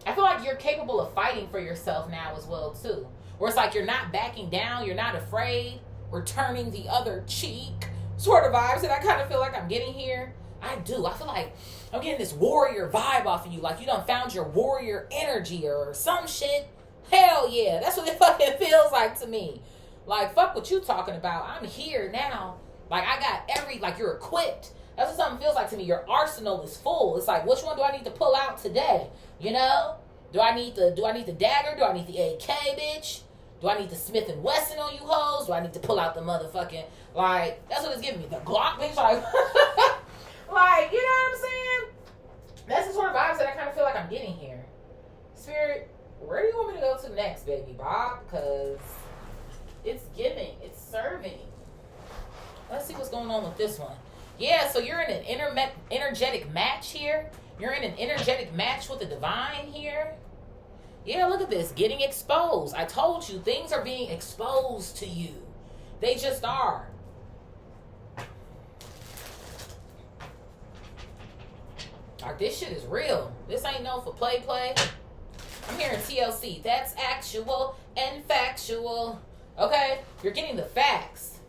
I feel like you're capable of fighting for yourself now as well, too. Where it's like you're not backing down. You're not afraid. We're turning the other cheek sort of vibes that I kind of feel like I'm getting here. I do. I feel like I'm getting this warrior vibe off of you. Like you done found your warrior energy or some shit. Hell yeah. That's what it fucking feels like to me. Like, fuck what you talking about. I'm here now. Like, I got like, you're equipped. That's what something feels like to me. Your arsenal is full. It's like, which one do I need to pull out today? Do I need the dagger? Do I need the AK, bitch? Do I need the Smith & Wesson on you hoes? Do I need to pull out the motherfucking, like, that's what it's giving me. The Glock, bitch, like, like, you know what I'm saying? That's the sort of vibes that I kind of feel like I'm getting here. Spirit, where do you want me to go to next, baby Bob? Because it's giving, it's serving. Let's see what's going on with this one. Yeah, so you're in an energetic match here. You're in an energetic match with the divine here. Yeah, look at this. Getting exposed. I told you, things are being exposed to you. They just are. Like, this shit is real. This ain't no for play. I'm hearing TLC. That's actual and factual. Okay? You're getting the facts.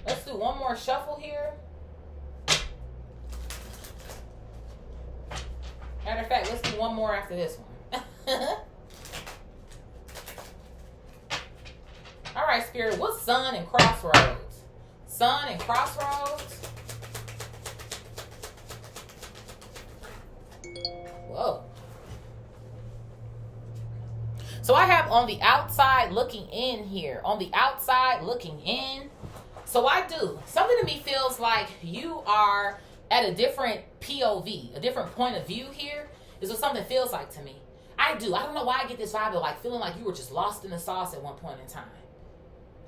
Let's do one more shuffle here. Matter of fact, let's do one more after this one. All right, Spirit. What's Sun and Crossroads? Sun and Crossroads. Whoa. So I have on the outside looking in here. On the outside looking in. So I do. Something to me feels like you are at a different POV, a different point of view here, is what something feels like to me. I do. I don't know why I get this vibe of like feeling like you were just lost in the sauce at one point in time.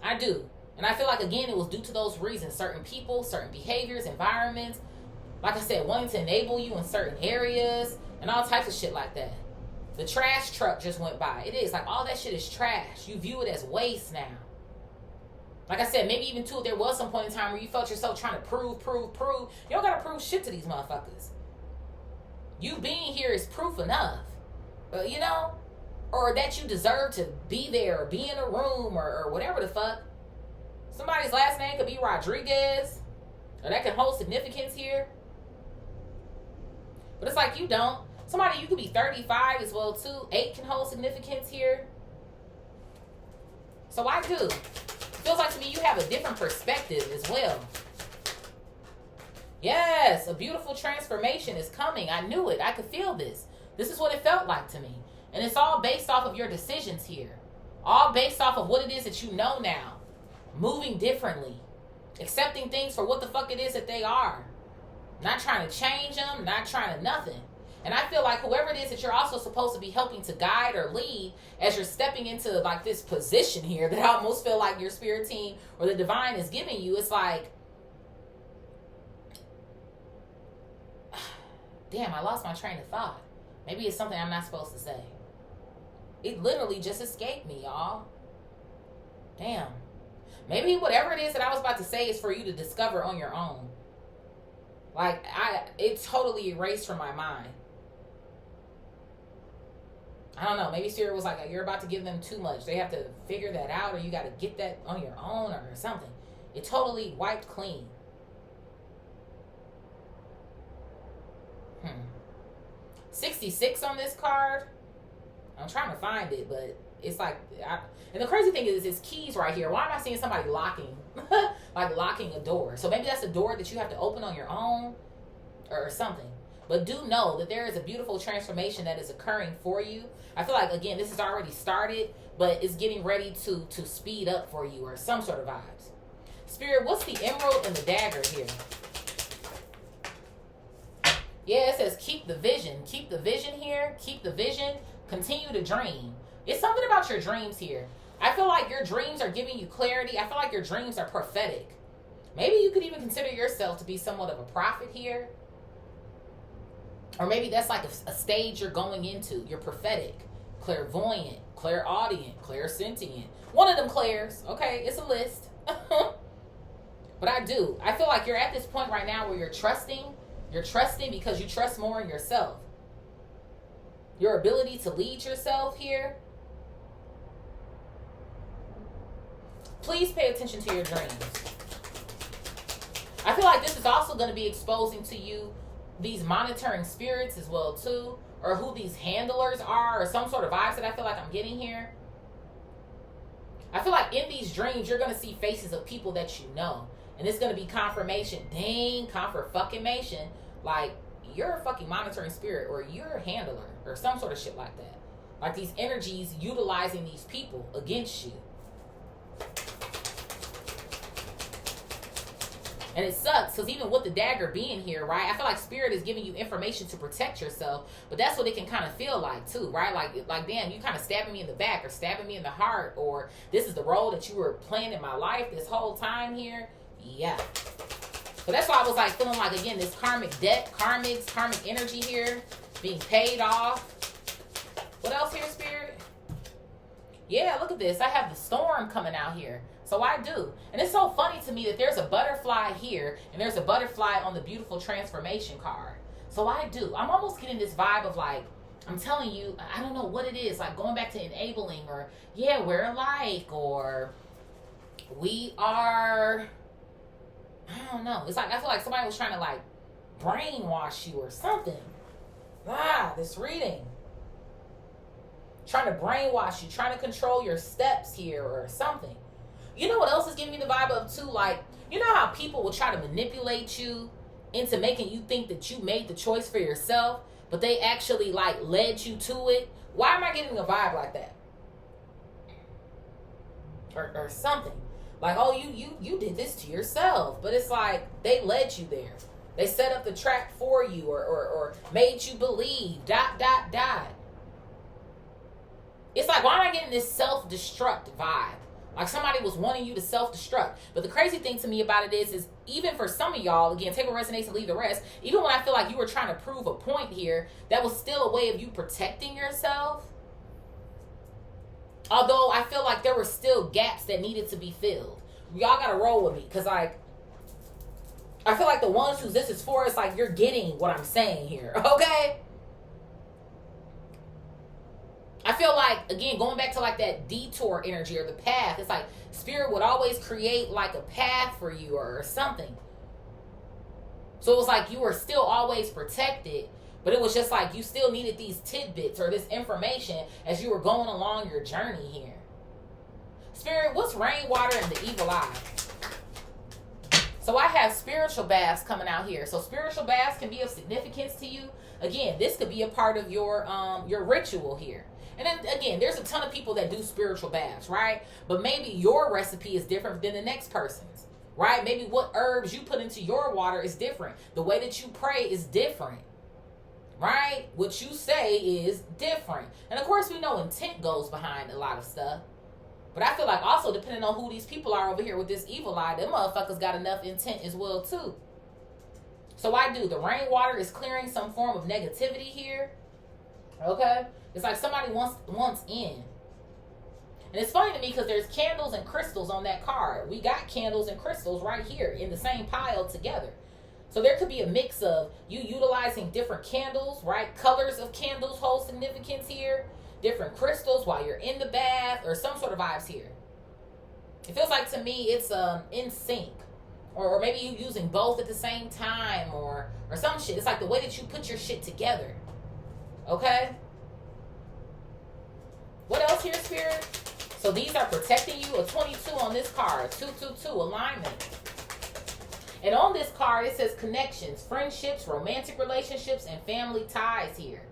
I do. And I feel like, again, it was due to those reasons. Certain people, certain behaviors, environments. Like I said, wanting to enable you in certain areas and all types of shit like that. The trash truck just went by. It is. Like, all that shit is trash. You view it as waste now. Like I said, maybe even too, there was some point in time where you felt yourself trying to prove. You don't got to prove shit to these motherfuckers. You being here is proof enough. You know? Or that you deserve to be there or be in a room or whatever the fuck. Somebody's last name could be Rodriguez. Or that can hold significance here. But it's like you don't. Somebody, you could be 35 as well too. 8 can hold significance here. So I do. Feels like to me you have a different perspective as well. Yes, a beautiful transformation is coming. I knew it. I could feel this. This is what it felt like to me. And it's all based off of your decisions here. All based off of what it is that you know now. Moving differently. Accepting things for what the fuck it is that they are. Not trying to change them. Not trying to nothing. And I feel like whoever it is that you're also supposed to be helping to guide or lead as you're stepping into like this position here that I almost feel like your spirit team or the divine is giving you, it's like, damn, I lost my train of thought. Maybe it's something I'm not supposed to say. It literally just escaped me, y'all. Damn. Maybe whatever it is that I was about to say is for you to discover on your own. Like, it totally erased from my mind. I don't know. Maybe Spirit was like, you're about to give them too much. They have to figure that out, or you got to get that on your own or something. It totally wiped clean. 66 on this card. I'm trying to find it, but it's like, and the crazy thing is, it's keys right here. Why am I seeing somebody locking, like locking a door? So maybe that's a door that you have to open on your own or something. But do know that there is a beautiful transformation that is occurring for you. I feel like, again, this has already started, but it's getting ready to speed up for you or some sort of vibes. Spirit, what's the emerald and the dagger here? Yeah, it says keep the vision. Keep the vision here. Keep the vision. Continue to dream. It's something about your dreams here. I feel like your dreams are giving you clarity. I feel like your dreams are prophetic. Maybe you could even consider yourself to be somewhat of a prophet here. Or maybe that's like a stage you're going into. You're prophetic, clairvoyant, clairaudient, clairsentient. One of them clairs. Okay, it's a list. But I feel like you're at this point right now where you're trusting. You're trusting because you trust more in yourself. Your ability to lead yourself here. Please pay attention to your dreams. I feel like this is also going to be exposing to you these monitoring spirits as well too, or who these handlers are, or some sort of vibes that I feel like I'm getting here. I feel like in these dreams you're going to see faces of people that you know, and it's going to be confirmation. Dang, confirmation. Like, you're a fucking monitoring spirit, or you're a handler, or some sort of shit like that. Like these energies utilizing these people against you. And it sucks, because even with the dagger being here, right, I feel like Spirit is giving you information to protect yourself, but that's what it can kind of feel like, too, right? Like damn, you kind of stabbing me in the back, or stabbing me in the heart, or this is the role that you were playing in my life this whole time here. Yeah. But that's why I was, like, feeling like, again, this karmic debt, karmic energy here, being paid off. What else here, Spirit? Yeah, look at this. I have the storm coming out here. So I do. And it's so funny to me that there's a butterfly here and there's a butterfly on the beautiful transformation card. So I do. I'm almost getting this vibe of like, I'm telling you, I don't know what it is, like going back to enabling, or yeah, we're alike, or we are, I don't know. It's like, I feel like somebody was trying to like brainwash you or something. This reading. Trying to brainwash you, trying to control your steps here or something. You know what else is giving me the vibe of too? Like, you know how people will try to manipulate you into making you think that you made the choice for yourself, but they actually like led you to it? Why am I getting a vibe like that? Or something. Like, oh, you did this to yourself. But it's like they led you there. They set up the trap for you or made you believe. ... It's like, why am I getting this self-destruct vibe? Like somebody was wanting you to self-destruct. But the crazy thing to me about it is even for some of y'all, again, take what resonates and leave the rest, even when I feel like you were trying to prove a point here, that was still a way of you protecting yourself. Although I feel like there were still gaps that needed to be filled. Y'all got to roll with me. Because like, I feel like the ones who this is for, it's like you're getting what I'm saying here. Okay? I feel like, again, going back to like that detour energy or the path, it's like spirit would always create like a path for you or something. So it was like you were still always protected, but it was just like you still needed these tidbits or this information as you were going along your journey here. Spirit, what's rainwater and the evil eye? So I have spiritual baths coming out here. So spiritual baths can be of significance to you. Again, this could be a part of your ritual here. And then again, there's a ton of people that do spiritual baths, right? But maybe your recipe is different than the next person's, right? Maybe what herbs you put into your water is different. The way that you pray is different, right? What you say is different. And of course, we know intent goes behind a lot of stuff. But I feel like also depending on who these people are over here with this evil eye, them motherfuckers got enough intent as well too. So I do. The rainwater is clearing some form of negativity here. Okay? It's like somebody wants in. And it's funny to me because there's candles and crystals on that card. We got candles and crystals right here in the same pile together. So there could be a mix of you utilizing different candles, right? Colors of candles hold significance here. Different crystals while you're in the bath or some sort of vibes here. It feels like to me it's in sync. Or maybe you using both at the same time or some shit. It's like the way that you put your shit together. Okay? What else here, Spirit? So these are protecting you. A 22 on this card. 222, alignment. And on this card, it says connections, friendships, romantic relationships, and family ties here.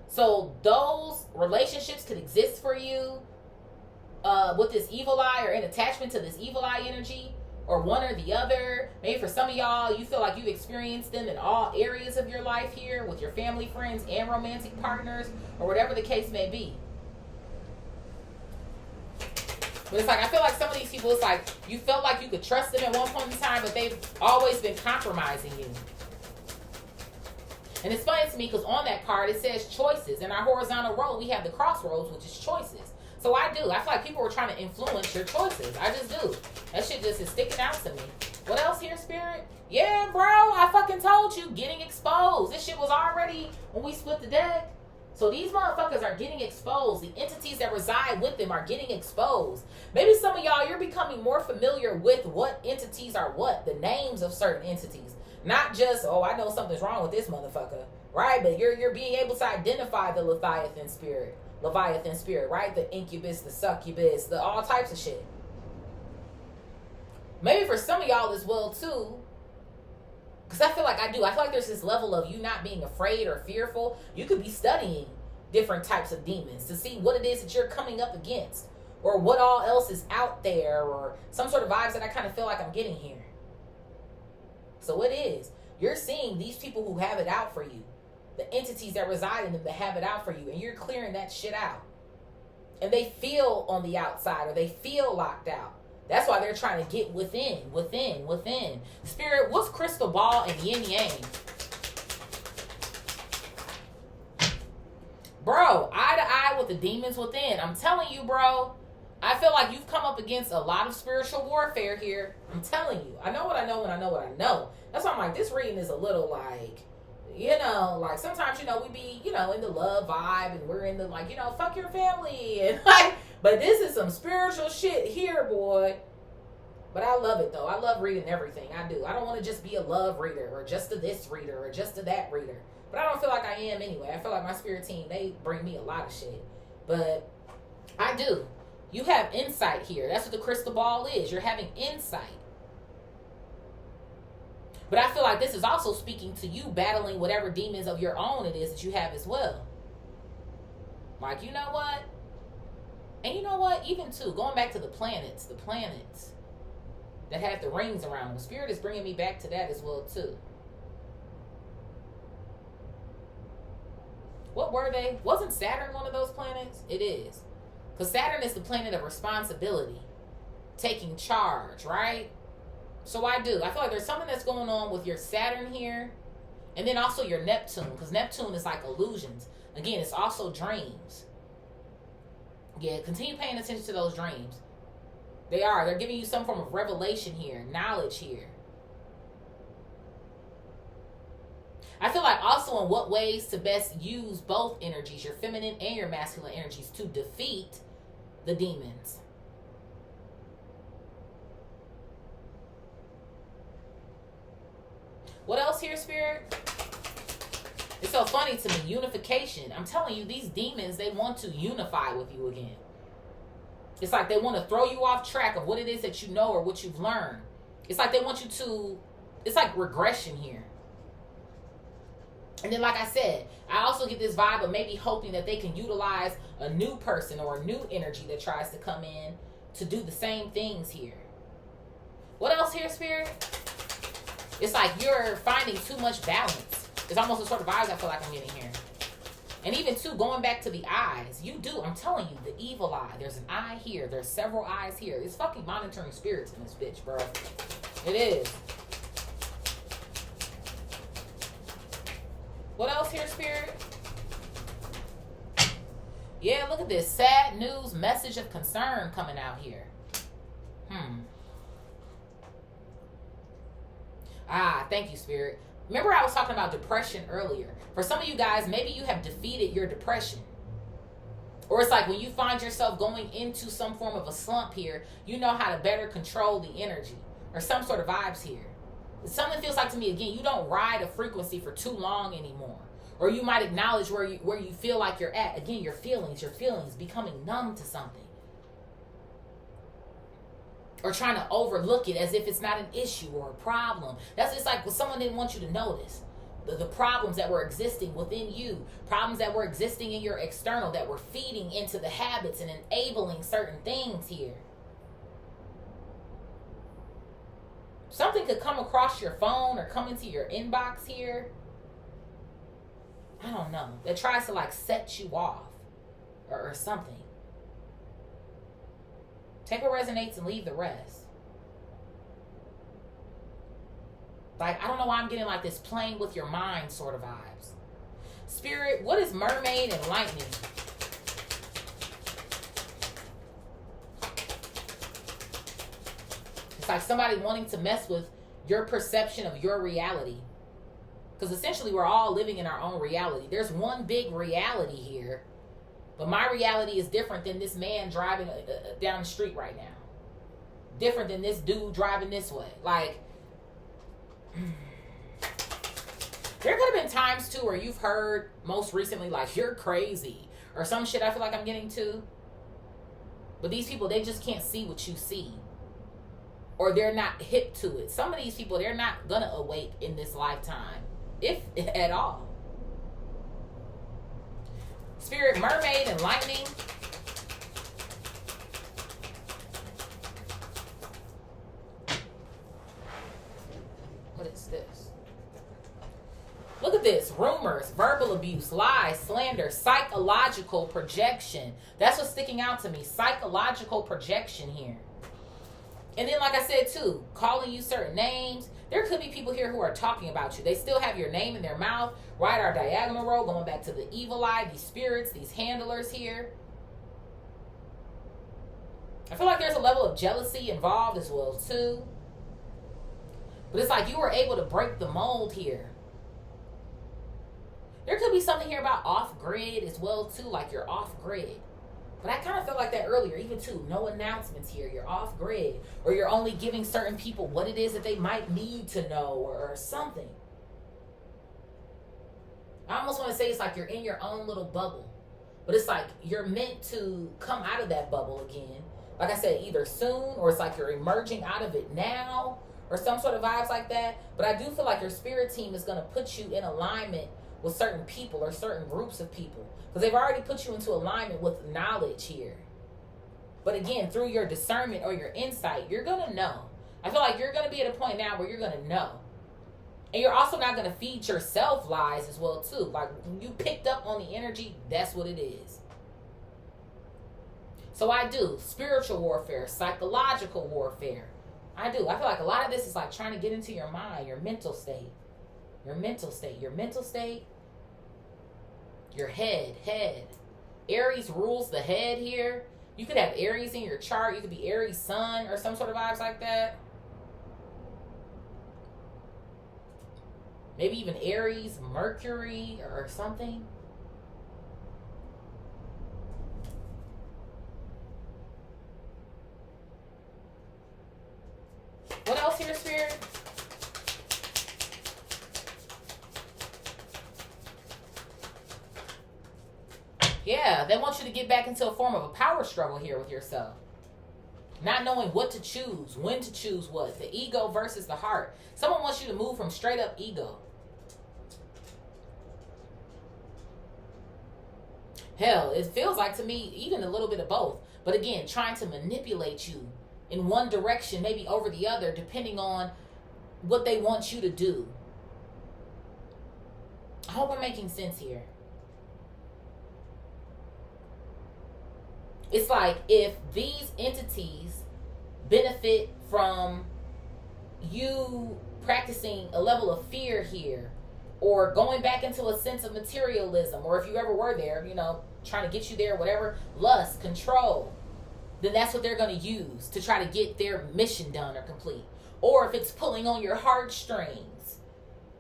So those relationships could exist for you with this evil eye or in attachment to this evil eye energy, or one or the other. Maybe for some of y'all, you feel like you've experienced them in all areas of your life here with your family, friends, and romantic partners, or whatever the case may be. But it's like, I feel like some of these people, it's like, you felt like you could trust them at one point in time, but they've always been compromising you. And it's funny to me because on that card, it says choices. In our horizontal road, we have the crossroads, which is choices. So I do. I feel like people were trying to influence your choices. I just do. That shit just is sticking out to me. What else here, Spirit? Yeah, bro, I fucking told you, getting exposed. This shit was already when we split the deck. So these motherfuckers are getting exposed. The entities that reside with them are getting exposed. Maybe some of y'all, you're becoming more familiar with what entities are what, the names of certain entities. Not just, oh, I know something's wrong with this motherfucker, right? But you're being able to identify the Leviathan spirit, right? The incubus, the succubus, the all types of shit. Maybe for some of y'all as well too, because I feel like I do. I feel like there's this level of you not being afraid or fearful. You could be studying different types of demons to see what it is that you're coming up against, or what all else is out there, or some sort of vibes that I kind of feel like I'm getting here. So it is. You're seeing these people who have it out for you, the entities that reside in them that have it out for you, and you're clearing that shit out. And they feel on the outside, or they feel locked out. That's why they're trying to get within. Spirit, what's crystal ball and yin yang? Bro, eye to eye with with the demons within. I'm telling you, bro. I feel like you've come up against a lot of spiritual warfare here. I'm telling you. I know what I know and I know what I know. That's why I'm like, this reading is a little like, like sometimes, we be, in the love vibe and we're in the like, fuck your family. And like, but this is some spiritual shit here, boy. But I love it though. I love reading everything. I do. I don't want to just be a love reader or just a this reader or just a that reader. But I don't feel like I am anyway. I feel like my spirit team, they bring me a lot of shit. But I do. You have insight here. That's what the crystal ball is. You're having insight. But I feel like this is also speaking to you battling whatever demons of your own it is that you have as well. Like, you know what? And you know what? Even too, going back to the planets that have the rings around them. Spirit is bringing me back to that as well too. What were they? Wasn't Saturn one of those planets? It is. Because Saturn is the planet of responsibility. Taking charge, right? So I feel like there's something that's going on with your Saturn here. And then also your Neptune. Because Neptune is like illusions. Again, it's also dreams. Yeah, continue paying attention to those dreams. They're giving you some form of revelation here. Knowledge here. I feel like also in what ways to best use both energies, your feminine and your masculine energies, to defeat the demons. What else here, Spirit? It's so funny to me. Unification. I'm telling you, these demons, they want to unify with you again. It's like they want to throw you off track of what it is that you know or what you've learned. It's like they want you to, it's like regression here. And then, like I said, I also get this vibe of maybe hoping that they can utilize a new person or a new energy that tries to come in to do the same things here. What else here, Spirit? It's like you're finding too much balance. It's almost the sort of vibes I feel like I'm getting here. And even, too, going back to the eyes. You do. I'm telling you, the evil eye. There's an eye here. There's several eyes here. It's fucking monitoring spirits in this bitch, bro. It is. What else here, Spirit? Yeah, look at this. Sad news, message of concern coming out here. Thank you, Spirit. Remember I was talking about depression earlier. For some of you guys, maybe you have defeated your depression. Or it's like when you find yourself going into some form of a slump here, you know how to better control the energy. Or some sort of vibes here. Something feels like to me, again, you don't ride a frequency for too long anymore. Or you might acknowledge where you feel like you're at. Again, your feelings becoming numb to something. Or trying to overlook it as if it's not an issue or a problem. That's just like when someone didn't want you to notice. The problems that were existing within you. Problems that were existing in your external that were feeding into the habits and enabling certain things here. Something could come across your phone or come into your inbox here. I don't know. That tries to like set you off or something. Take what resonates and leave the rest. Like, I don't know why I'm getting like this playing with your mind sort of vibes. Spirit, what is mermaid and lightning? It's like somebody wanting to mess with your perception of your reality. Because essentially we're all living in our own reality. There's one big reality here. But my reality is different than this man driving down the street right now. Different than this dude driving this way. Like, there could have been times too where you've heard most recently like, you're crazy. Or some shit I feel like I'm getting to. But these people, they just can't see what you see. Or they're not hip to it. Some of these people, they're not going to awake in this lifetime. If at all. Spirit, mermaid, and lightning. What is this? Look at this. Rumors, verbal abuse, lies, slander, psychological projection. That's what's sticking out to me. Psychological projection here. And then, like I said, too, calling you certain names. There could be people here who are talking about you. They still have your name in their mouth. Right, our diagonal row, going back to the evil eye, these spirits, these handlers here. I feel like there's a level of jealousy involved as well, too. But it's like you were able to break the mold here. There could be something here about off-grid as well, too, like you're off-grid. But I kind of felt like that earlier, even too. No announcements here. You're off-grid. Or you're only giving certain people what it is that they might need to know or something. I almost want to say it's like you're in your own little bubble. But it's like you're meant to come out of that bubble again. Like I said, either soon or it's like you're emerging out of it now or some sort of vibes like that. But I do feel like your spirit team is going to put you in alignment with certain people or certain groups of people. Because they've already put you into alignment with knowledge here. But again, through your discernment or your insight, you're going to know. I feel like you're going to be at a point now where you're going to know. And you're also not going to feed yourself lies as well, too. Like, when you picked up on the energy, that's what it is. So I do. Spiritual warfare, psychological warfare. I do. I feel like a lot of this is like trying to get into your mind, your mental state. Your mental state. Your mental state. Your head. Aries rules the head here. You could have Aries in your chart. You could be Aries sun or some sort of vibes like that. Maybe even Aries, Mercury, or something. What else here, Spirit? Yeah, they want you to get back into a form of a power struggle here with yourself. Not knowing what to choose, when to choose what. The ego versus the heart. Someone wants you to move from straight up ego. Hell, it feels like to me even a little bit of both. But again, trying to manipulate you in one direction, maybe over the other, depending on what they want you to do. I hope I'm making sense here. It's like if these entities benefit from you practicing a level of fear here, or going back into a sense of materialism, or if you ever were there, you know, trying to get you there, whatever, lust, control, then that's what they're going to use to try to get their mission done or complete. Or if it's pulling on your heartstrings,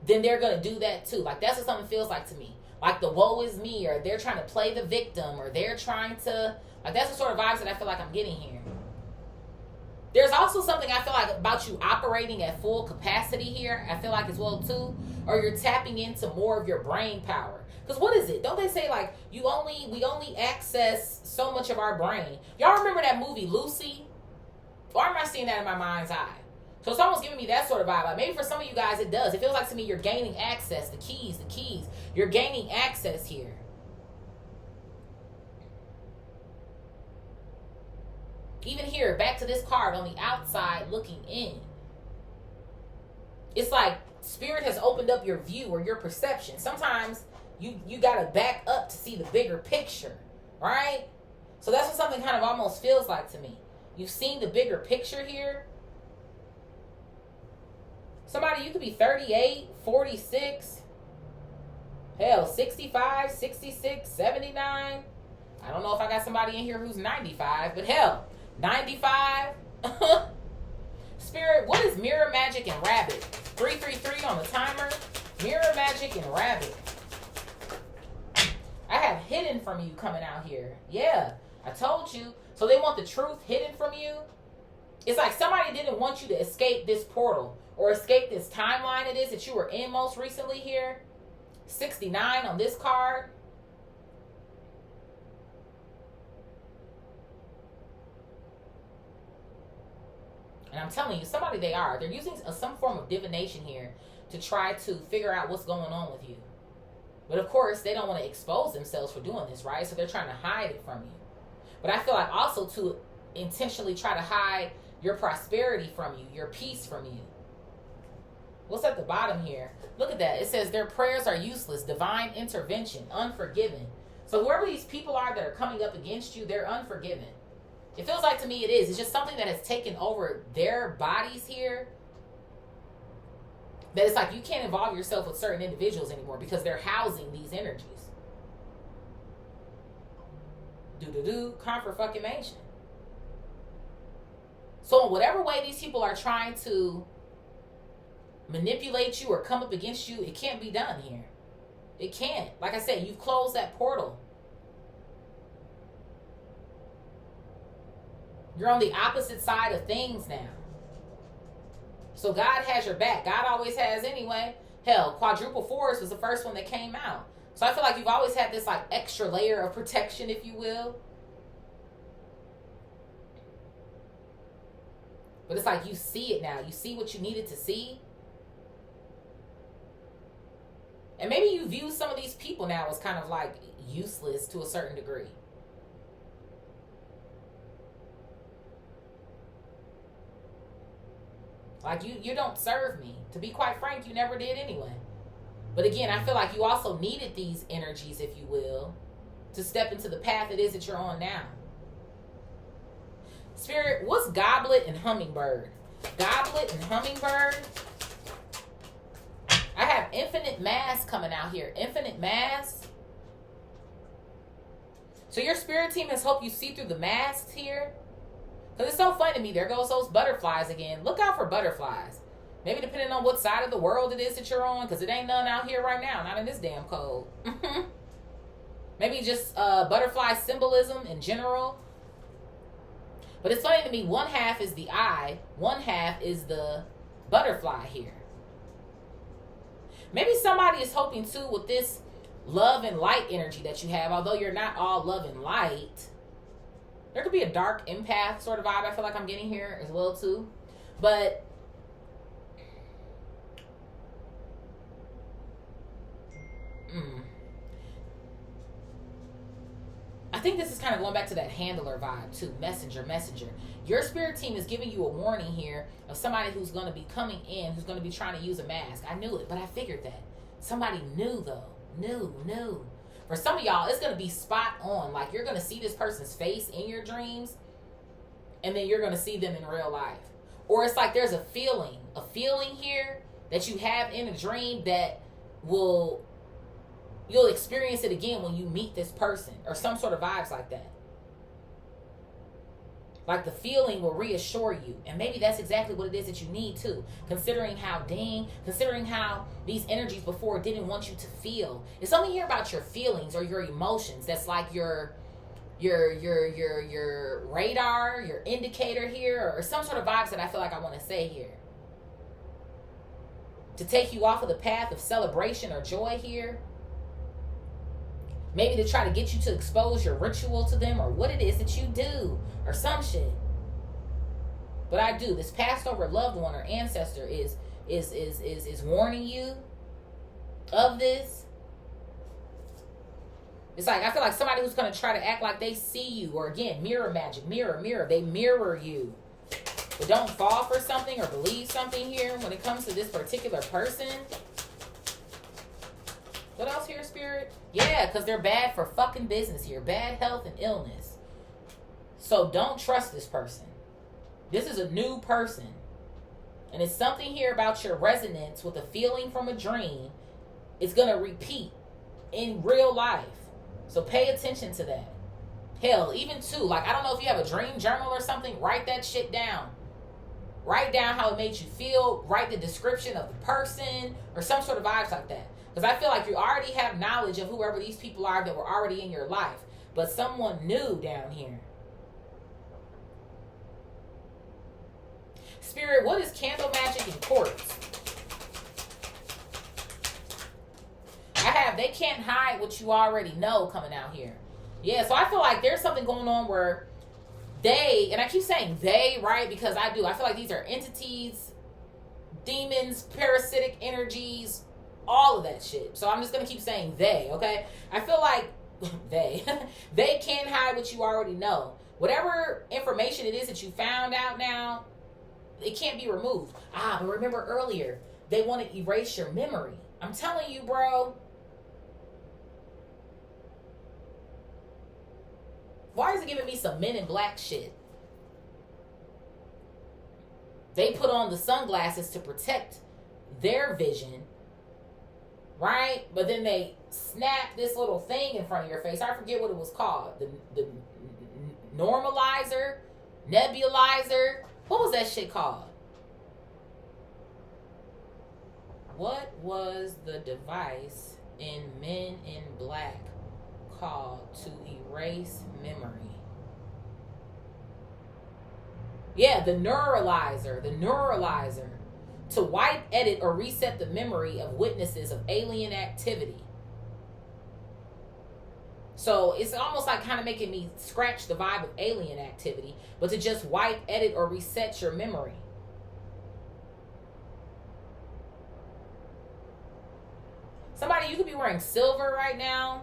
then they're going to do that too. Like, that's what something feels like to me. Like the woe is me, or they're trying to play the victim, or they're trying to, like, that's the sort of vibes that I feel like I'm getting here. There's also something I feel like about you operating at full capacity here, I feel like as well too, or you're tapping into more of your brain power. Because what is it? Don't they say like we only access so much of our brain? Y'all remember that movie Lucy? Or am I seeing that in my mind's eye? So it's almost giving me that sort of vibe. Like maybe for some of you guys it does. It feels like to me you're gaining access, the keys. You're gaining access here. Even here, back to this card on the outside looking in. It's like spirit has opened up your view or your perception. Sometimes you got to back up to see the bigger picture, right? So that's what something kind of almost feels like to me. You've seen the bigger picture here. Somebody, you could be 38, 46, hell, 65, 66, 79. I don't know if I got somebody in here who's 95, but hell, 95. Spirit, what is mirror, magic, and rabbit? 333 on the timer. Mirror, magic, and rabbit. I have hidden from you coming out here. Yeah, I told you. So they want the truth hidden from you? It's like somebody didn't want you to escape this portal or escape this timeline it is that you were in most recently here. 69 on this card. And I'm telling you, somebody they are. They're using some form of divination here to try to figure out what's going on with you. But of course, they don't want to expose themselves for doing this, right? So they're trying to hide it from you. But I feel like also to intentionally try to hide your prosperity from you, your peace from you. What's at the bottom here? Look at that. It says their prayers are useless, divine intervention, unforgiven. So whoever these people are that are coming up against you, they're unforgiven. It feels like to me it is. It's just something that has taken over their bodies here. That it's like you can't involve yourself with certain individuals anymore because they're housing these energies. Confirmation. So in whatever way these people are trying to manipulate you or come up against you, it can't be done here. It can't. Like I said, you've closed that portal. You're on the opposite side of things now. So God has your back. God always has anyway. Hell, quadruple force was the first one that came out. So I feel like you've always had this like extra layer of protection, if you will. But it's like you see it now. You see what you needed to see. And maybe you view some of these people now as kind of like useless to a certain degree. Like, you don't serve me. To be quite frank, you never did anyway. But again, I feel like you also needed these energies, if you will, to step into the path it is that you're on now. Spirit, what's goblet and hummingbird? Goblet and hummingbird. I have infinite mass coming out here. Infinite mass. So your spirit team has helped you see through the masks here. Because it's so funny to me. There goes those butterflies again. Look out for butterflies. Maybe depending on what side of the world it is that you're on. Because it ain't none out here right now. Not in this damn cold. Maybe just butterfly symbolism in general. But it's funny to me. One half is the eye. One half is the butterfly here. Maybe somebody is hoping too with this love and light energy that you have. Although you're not all love and light. There could be a dark empath sort of vibe I feel like I'm getting here as well too. But I think this is kind of going back to that handler vibe too. Messenger. Your spirit team is giving you a warning here of somebody who's going to be coming in, who's going to be trying to use a mask. I knew it, but I figured that. Somebody knew though. Knew. For some of y'all, it's going to be spot on. Like, you're going to see this person's face in your dreams, and then you're going to see them in real life. Or it's like there's a feeling here that you have in a dream that you'll experience it again when you meet this person, or some sort of vibes like that. Like the feeling will reassure you. And maybe that's exactly what it is that you need too. Considering how these energies before didn't want you to feel. It's something here about your feelings or your emotions that's like your radar, your indicator here, or some sort of vibes that I feel like I want to say here. To take you off of the path of celebration or joy here. Maybe to try to get you to expose your ritual to them or what it is that you do or some shit. But I do. This passed over loved one or ancestor is warning you of this. It's like, I feel like somebody who's going to try to act like they see you, or again, mirror magic, mirror. They mirror you. But don't fall for something or believe something here when it comes to this particular person. What else here, Spirit? Yeah, because they're bad for fucking business here. Bad health and illness. So don't trust this person. This is a new person. And it's something here about your resonance with a feeling from a dream. It's going to repeat in real life. So pay attention to that. Hell, even too, like, I don't know if you have a dream journal or something. Write that shit down. Write down how it made you feel. Write the description of the person or some sort of vibes like that. Because I feel like you already have knowledge of whoever these people are that were already in your life. But someone new down here. Spirit, what is candle magic and quartz? They can't hide what you already know coming out here. Yeah, so I feel like there's something going on where they, and I keep saying they, right? Because I feel like these are entities, demons, parasitic energies, all of that shit. So I'm just going to keep saying they, okay? I feel like they can't hide what you already know. Whatever information it is that you found out now, it can't be removed. But remember earlier, they want to erase your memory. I'm telling you, bro. Why is it giving me some Men in Black shit? They put on the sunglasses to protect their vision, right? But then they snap this little thing in front of your face. I forget what it was called. The normalizer, nebulizer, What was that shit called? What was the device in Men in Black called to erase memory? Yeah, the neuralizer. The neuralizer. To wipe, edit, or reset the memory of witnesses of alien activity. So it's almost like kind of making me scratch the vibe of alien activity, but to just wipe, edit, or reset your memory. Somebody, you could be wearing silver right now.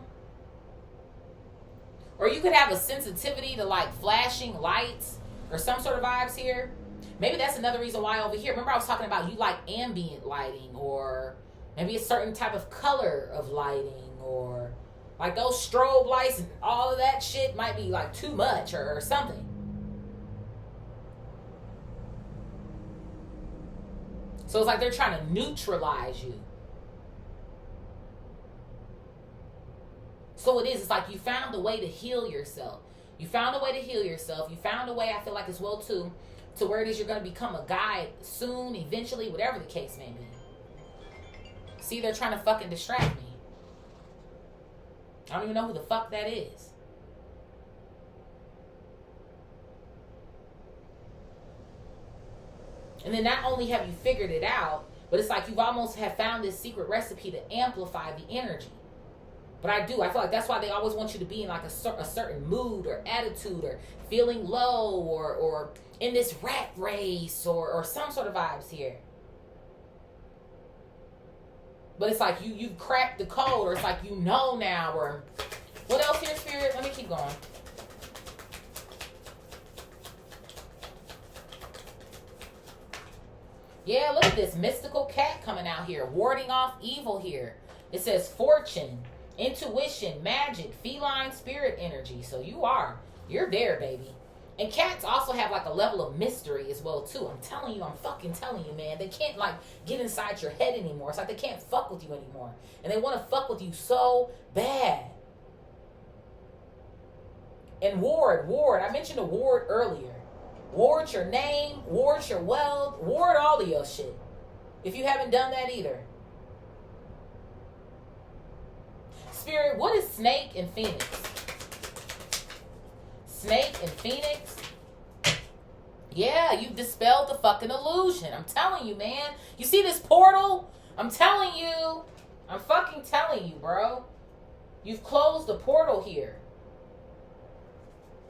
Or you could have a sensitivity to like flashing lights or some sort of vibes here. Maybe that's another reason why over here. Remember I was talking about you like ambient lighting, or maybe a certain type of color of lighting, or like those strobe lights and all of that shit might be like too much or something. So it's like they're trying to neutralize you. So it is. It's like you found a way to heal yourself. You found a way to heal yourself. You found a way, I feel like as well too, to where it is you're going to become a guide soon, eventually, whatever the case may be. See, they're trying to fucking distract me. I don't even know who the fuck that is. And then not only have you figured it out, but it's like you've almost have found this secret recipe to amplify the energy. But I feel like that's why they always want you to be in like a certain mood or attitude or feeling low or in this rat race or some sort of vibes here. But it's like you've cracked the code, or it's like you know now, or what else here, Spirit? Let me keep going. Yeah, look at this mystical cat coming out here, warding off evil here. It says fortune, intuition, magic, feline spirit energy. So you're there, baby. And cats also have like a level of mystery as well too. I'm fucking telling you, man. They can't like get inside your head anymore. It's like they can't fuck with you anymore. And they want to fuck with you so bad. And ward. I mentioned a ward earlier. Ward your name, ward your wealth, ward all of your shit. If you haven't done that either. Spirit, what is snake and phoenix? Snake and phoenix? Yeah, you've dispelled the fucking illusion. I'm telling you, man. You see this portal? I'm telling you. I'm fucking telling you, bro. You've closed the portal here.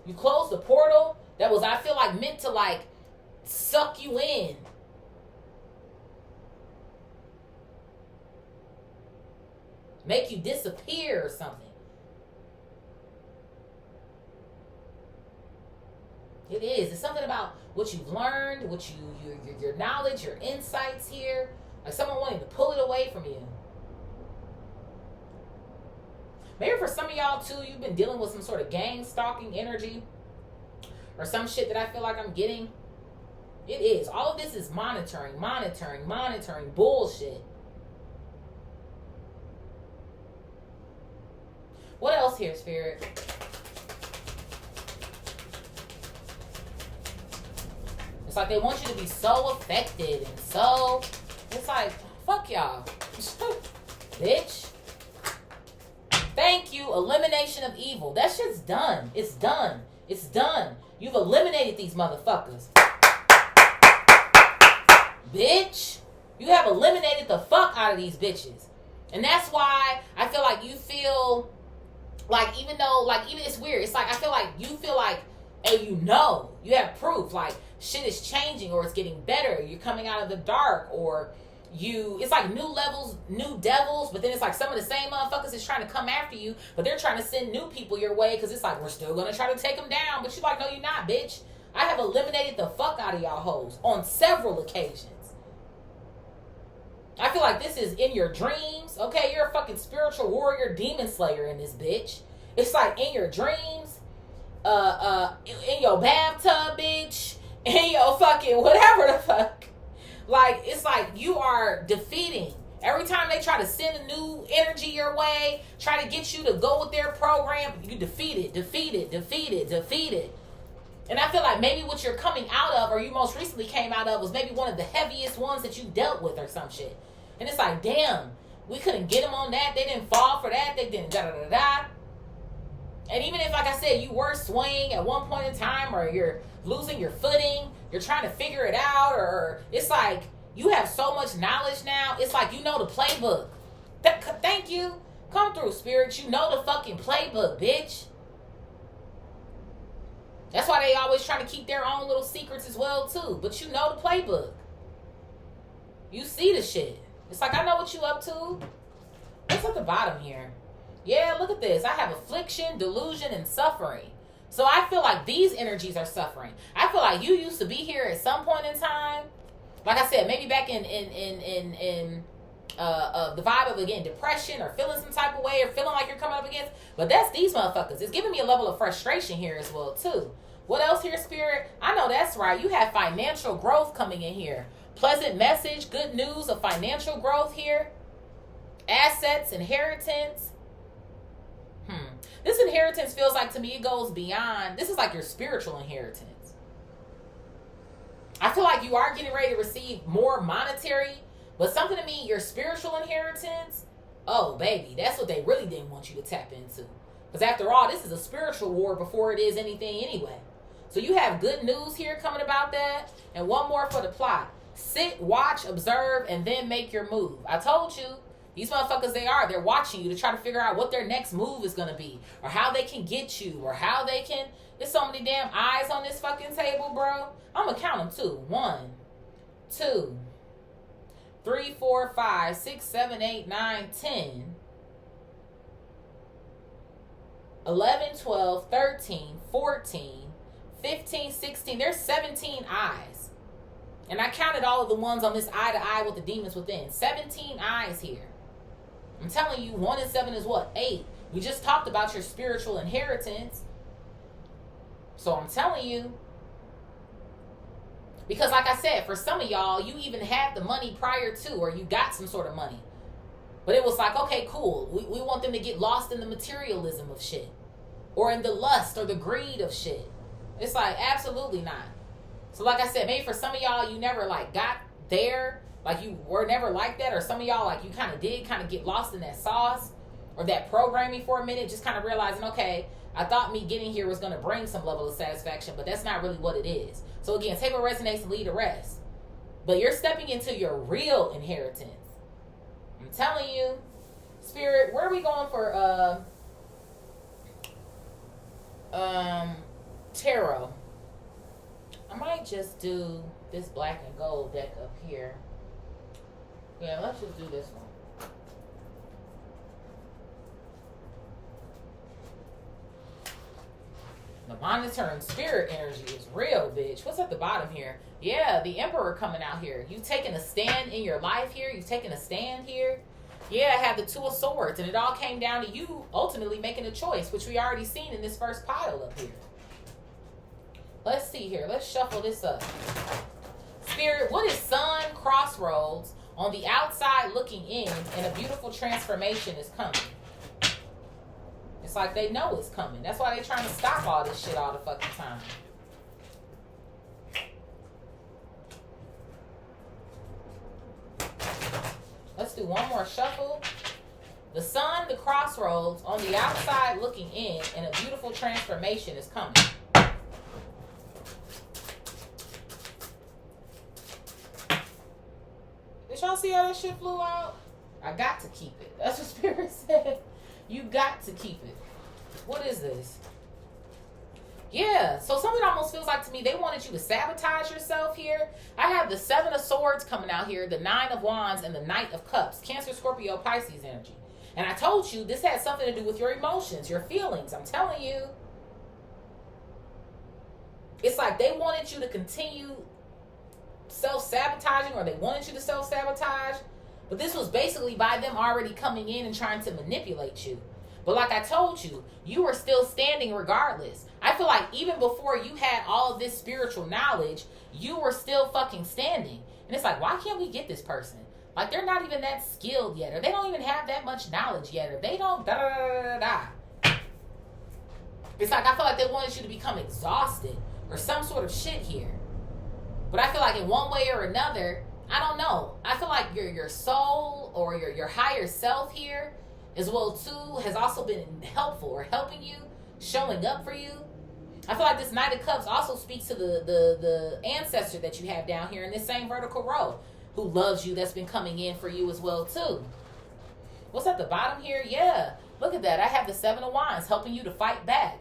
You closed the portal that was, I feel like, meant to like suck you in. Make you disappear or something. It is. It's something about what you've learned, your knowledge, your insights here. Like someone wanting to pull it away from you. Maybe for some of y'all too, you've been dealing with some sort of gang stalking energy or some shit that I feel like I'm getting. It is. All of this is monitoring bullshit. What else here, Spirit? It's like they want you to be so affected and so... It's like, fuck y'all. Bitch. Thank you. Elimination of evil. That shit's done. It's done. It's done. You've eliminated these motherfuckers. Bitch. You have eliminated the fuck out of these bitches. And that's why I feel like you feel... Like, even it's weird. It's like, I feel like you feel like, hey, you have proof. Like, shit is changing or it's getting better. You're coming out of the dark or it's like new levels, new devils. But then it's like some of the same motherfuckers is trying to come after you. But they're trying to send new people your way because it's like, we're still going to try to take them down. But you're like, no, you're not, bitch. I have eliminated the fuck out of y'all hoes on several occasions. I feel like this is in your dreams. Okay, you're a fucking spiritual warrior, demon slayer in this bitch. It's like in your dreams, in your bathtub, bitch, in your fucking whatever the fuck. Like, it's like you are defeating. Every time they try to send a new energy your way, try to get you to go with their program, you defeat it. And I feel like maybe what you're coming out of, or you most recently came out of, was maybe one of the heaviest ones that you dealt with or some shit. And it's like, damn, we couldn't get them on that. They didn't fall for that. They didn't da-da-da-da. And even if, like I said, you were swaying at one point in time, or you're losing your footing, you're trying to figure it out, or it's like you have so much knowledge now. It's like you know the playbook. Thank you. Come through, Spirit. You know the fucking playbook, bitch. That's why they always trying to keep their own little secrets as well, too. But you know the playbook. You see the shit. It's like, I know what you up to. What's at the bottom here? Yeah, look at this. I have affliction, delusion, and suffering. So I feel like these energies are suffering. I feel like you used to be here at some point in time. Like I said, maybe back in the vibe of, again, depression, or feeling some type of way, or feeling like you're coming up against. But that's these motherfuckers. It's giving me a level of frustration here as well, too. What else here, Spirit? I know that's right. You have financial growth coming in here. Pleasant message, good news of financial growth here. Assets, inheritance. This inheritance feels like, to me, it goes beyond. This is like your spiritual inheritance. I feel like you are getting ready to receive more monetary, but something to me, your spiritual inheritance, oh, baby, that's what they really didn't want you to tap into. Because after all, this is a spiritual war before it is anything anyway. So you have good news here coming about that. And one more for the plot. Sit, watch, observe, and then make your move. I told you, these motherfuckers, they're watching you to try to figure out what their next move is going to be, or how they can get you, or how they can. There's so many damn eyes on this fucking table, bro. I'm going to count them too. 1, 2, 3, 4, 5, 6, 7, 8, 9, 10, 11, 12, 13, 14, 15, 16. There's 17 eyes. And I counted all of the ones on this eye to eye with the demons within. 17 eyes here. I'm telling you, 1 and 7 is what? 8. We just talked about your spiritual inheritance. So I'm telling you. Because like I said, for some of y'all, you even had the money prior to, or you got some sort of money. But it was like, okay, cool. We want them to get lost in the materialism of shit. Or in the lust or the greed of shit. It's like, absolutely not. So like I said, maybe for some of y'all, you never like got there. Like you were never like that. Or some of y'all, like you kind of did kind of get lost in that sauce or that programming for a minute. Just kind of realizing, okay, I thought me getting here was going to bring some level of satisfaction, but that's not really what it is. So again, take what resonates and leave the rest. But you're stepping into your real inheritance. I'm telling you, Spirit, where are we going for tarot? I might just do this black and gold deck up here. Yeah, let's just do this one. The monetary and spirit energy is real, bitch. What's at the bottom here? Yeah, the Emperor coming out here. You taking a stand in your life here. You taking a stand here. Yeah, I have the 2 of Swords. And it all came down to you ultimately making a choice, which we already seen in this first pile up here. Let's see here. Let's shuffle this up. Spirit, what is Sun Crossroads on the outside looking in, and a beautiful transformation is coming? It's like they know it's coming. That's why they're trying to stop all this shit all the fucking time. Let's do one more shuffle. The Sun, the Crossroads, on the outside looking in, and a beautiful transformation is coming. Did y'all see how that shit flew out? I got to keep it. That's what Spirit said. You got to keep it. What is this? Yeah, so something almost feels like to me they wanted you to sabotage yourself here. I have the 7 of Swords coming out here, the 9 of Wands, and the Knight of Cups. Cancer, Scorpio, Pisces energy. And I told you this had something to do with your emotions, your feelings. I'm telling you. It's like they wanted you to continue self-sabotaging, or they wanted you to self-sabotage. But this was basically by them already coming in and trying to manipulate you. But like I told you, you were still standing regardless. I feel like even before you had all of this spiritual knowledge, you were still fucking standing. And it's like, why can't we get this person? Like, they're not even that skilled yet, or they don't even have that much knowledge yet, or they don't da-da-da-da-da-da. It's like, I feel like they wanted you to become exhausted or some sort of shit here. But I feel like in one way or another, I don't know. I feel like your soul or your higher self here as well too has also been helpful or helping you, showing up for you. I feel like this Knight of Cups also speaks to the ancestor that you have down here in this same vertical row who loves you, that's been coming in for you as well too. What's at the bottom here? Yeah, look at that. I have the Seven of Wands helping you to fight back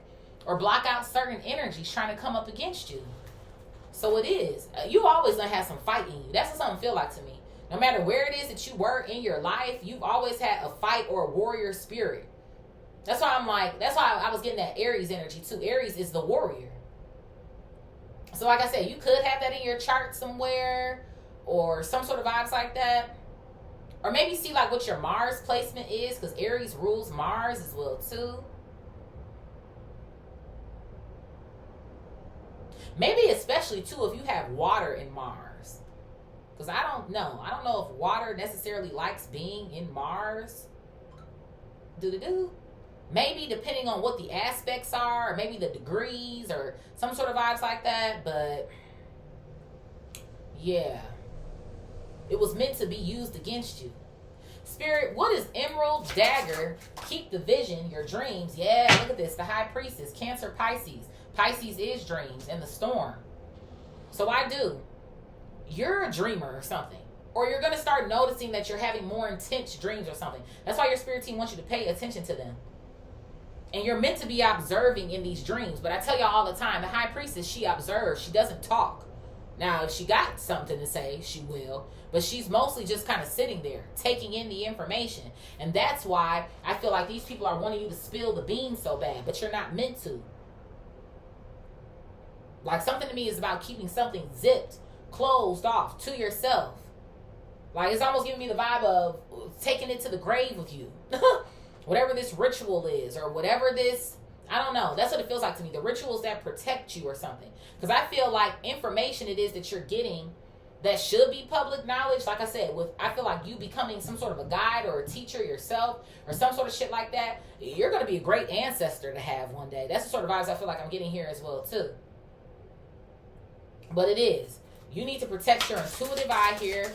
or block out certain energies trying to come up against you. So it is. You always gonna have some fight in you. That's what something feel like to me. No matter where it is that you were in your life, you've always had a fight or a warrior spirit. That's why I'm like, that's why I was getting that Aries energy too. Aries is the warrior. So like I said, you could have that in your chart somewhere or some sort of vibes like that. Or maybe see like what your Mars placement is, because Aries rules Mars as well too. Maybe especially too if you have water in Mars. Because I don't know if water necessarily likes being in Mars. Maybe depending on what the aspects are, or maybe the degrees or some sort of vibes like that. But yeah, it was meant to be used against you. Spirit, what is Emerald Dagger? Keep the vision, your dreams. Yeah, look at this. The High Priestess, Cancer, Pisces. Pisces is dreams and the storm. So I do. You're a dreamer or something. Or you're going to start noticing that you're having more intense dreams or something. That's why your spirit team wants you to pay attention to them. And you're meant to be observing in these dreams. But I tell y'all all the time, the High Priestess, she observes. She doesn't talk. Now, if she got something to say, she will. But she's mostly just kind of sitting there, taking in the information. And that's why I feel like these people are wanting you to spill the beans so bad. But you're not meant to. Like, something to me is about keeping something zipped, closed off to yourself. Like, it's almost giving me the vibe of taking it to the grave with you. Whatever this ritual is, or whatever this, I don't know. That's what it feels like to me. The rituals that protect you or something. Because I feel like information it is that you're getting that should be public knowledge. Like I said, I feel like you becoming some sort of a guide or a teacher yourself or some sort of shit like that, you're going to be a great ancestor to have one day. That's the sort of vibes I feel like I'm getting here as well too. But it is. You need to protect your intuitive eye here.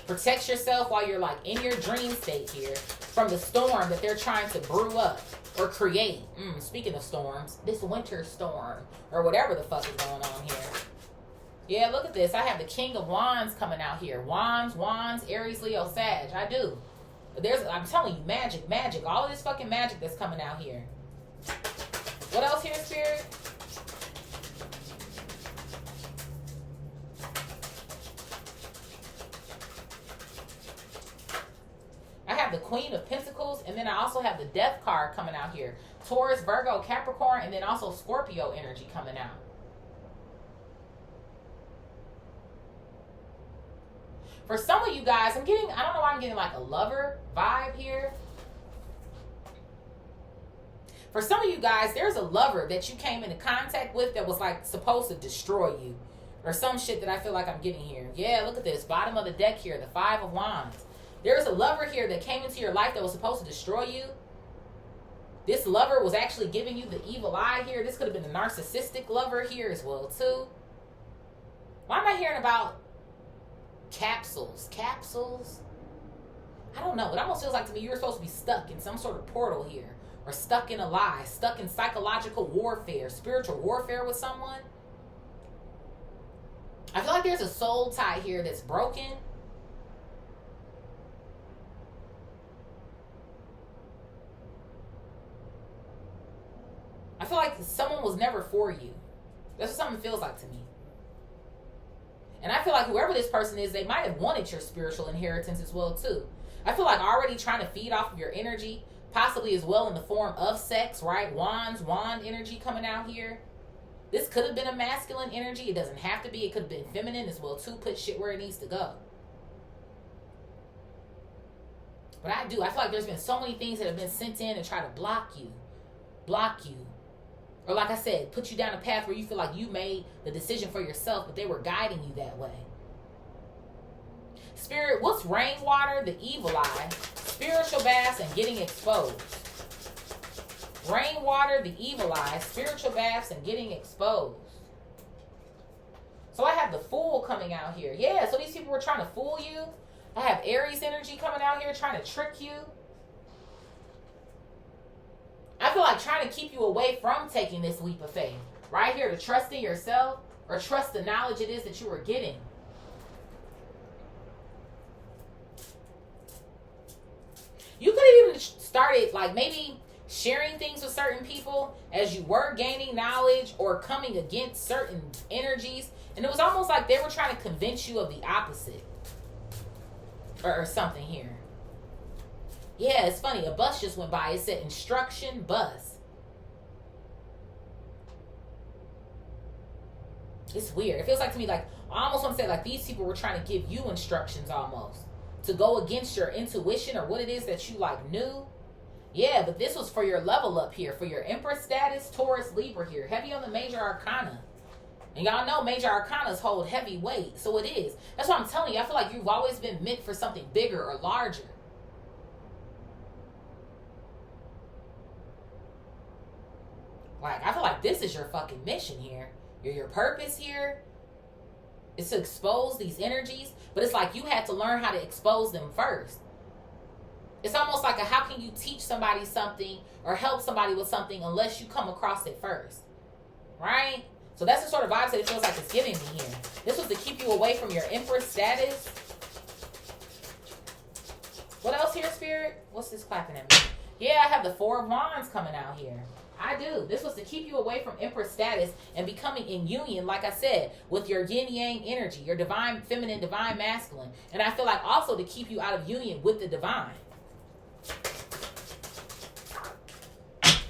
Protect yourself while you're like in your dream state here from the storm that they're trying to brew up or create. Speaking of storms, this winter storm or whatever the fuck is going on here. Yeah, look at this. I have the King of Wands coming out here. Wands, Aries, Leo, Sag. I do. I'm telling you, magic. All of this fucking magic that's coming out here. What else here, Spirit? The Queen of Pentacles, and then I also have the Death card coming out here. Taurus, Virgo, Capricorn, and then also Scorpio energy coming out. For some of you guys, I don't know why I'm getting like a lover vibe here. For some of you guys, there's a lover that you came into contact with that was like supposed to destroy you. Or some shit that I feel like I'm getting here. Yeah, look at this. Bottom of the deck here, the Five of Wands. There's a lover here that came into your life that was supposed to destroy you. This lover was actually giving you the evil eye here. This could have been a narcissistic lover here as well, too. Why am I hearing about capsules? Capsules? I don't know. It almost feels like to me you were supposed to be stuck in some sort of portal here. Or stuck in a lie. Stuck in psychological warfare. Spiritual warfare with someone. I feel like there's a soul tie here that's broken. I feel like someone was never for you. That's what something feels like to me. And I feel like whoever this person is, they might have wanted your spiritual inheritance as well too. I feel like already trying to feed off of your energy, possibly as well in the form of sex, right? Wand energy coming out here. This could have been a masculine energy. It doesn't have to be. It could have been feminine as well too. Put shit where it needs to go. But I feel like there's been so many things that have been sent in to try to block you. Or like I said, put you down a path where you feel like you made the decision for yourself, but they were guiding you that way. Spirit, what's rainwater, the evil eye, spiritual baths, and getting exposed? Rainwater, the evil eye, spiritual baths, and getting exposed. coming out here. Yeah, so these people were trying to fool you. I have Aries energy coming out here trying to trick you. I feel like trying to keep you away from taking this leap of faith. Right here, to trust in yourself or trust the knowledge it is that you are getting. You could have even started, like, maybe sharing things with certain people as you were gaining knowledge or coming against certain energies. And it was almost like they were trying to convince you of the opposite. Or something here. Yeah, it's funny. A bus just went by. It said instruction bus. It's weird. It feels like to me like, I almost want to say like these people were trying to give you instructions almost. To go against your intuition or what it is that you like knew. Yeah, but this was for your level up here. For your Empress status, Taurus, Libra here. Heavy on the major arcana. And y'all know major arcanas hold heavy weight. So it is. That's what I'm telling you. I feel like you've always been meant for something bigger or larger. Like, I feel like this is your fucking mission here. Your purpose here is to expose these energies. But it's like you had to learn how to expose them first. It's almost like how can you teach somebody something or help somebody with something unless you come across it first. Right? So that's the sort of vibes that it feels like it's giving me here. This was to keep you away from your Empress status. What else here, Spirit? What's this clapping at me? Yeah, I have the Four of Wands coming out here. I do. This was to keep you away from Empress status and becoming in union, like I said, with your yin-yang energy, your divine feminine, divine masculine. And I feel like also to keep you out of union with the divine.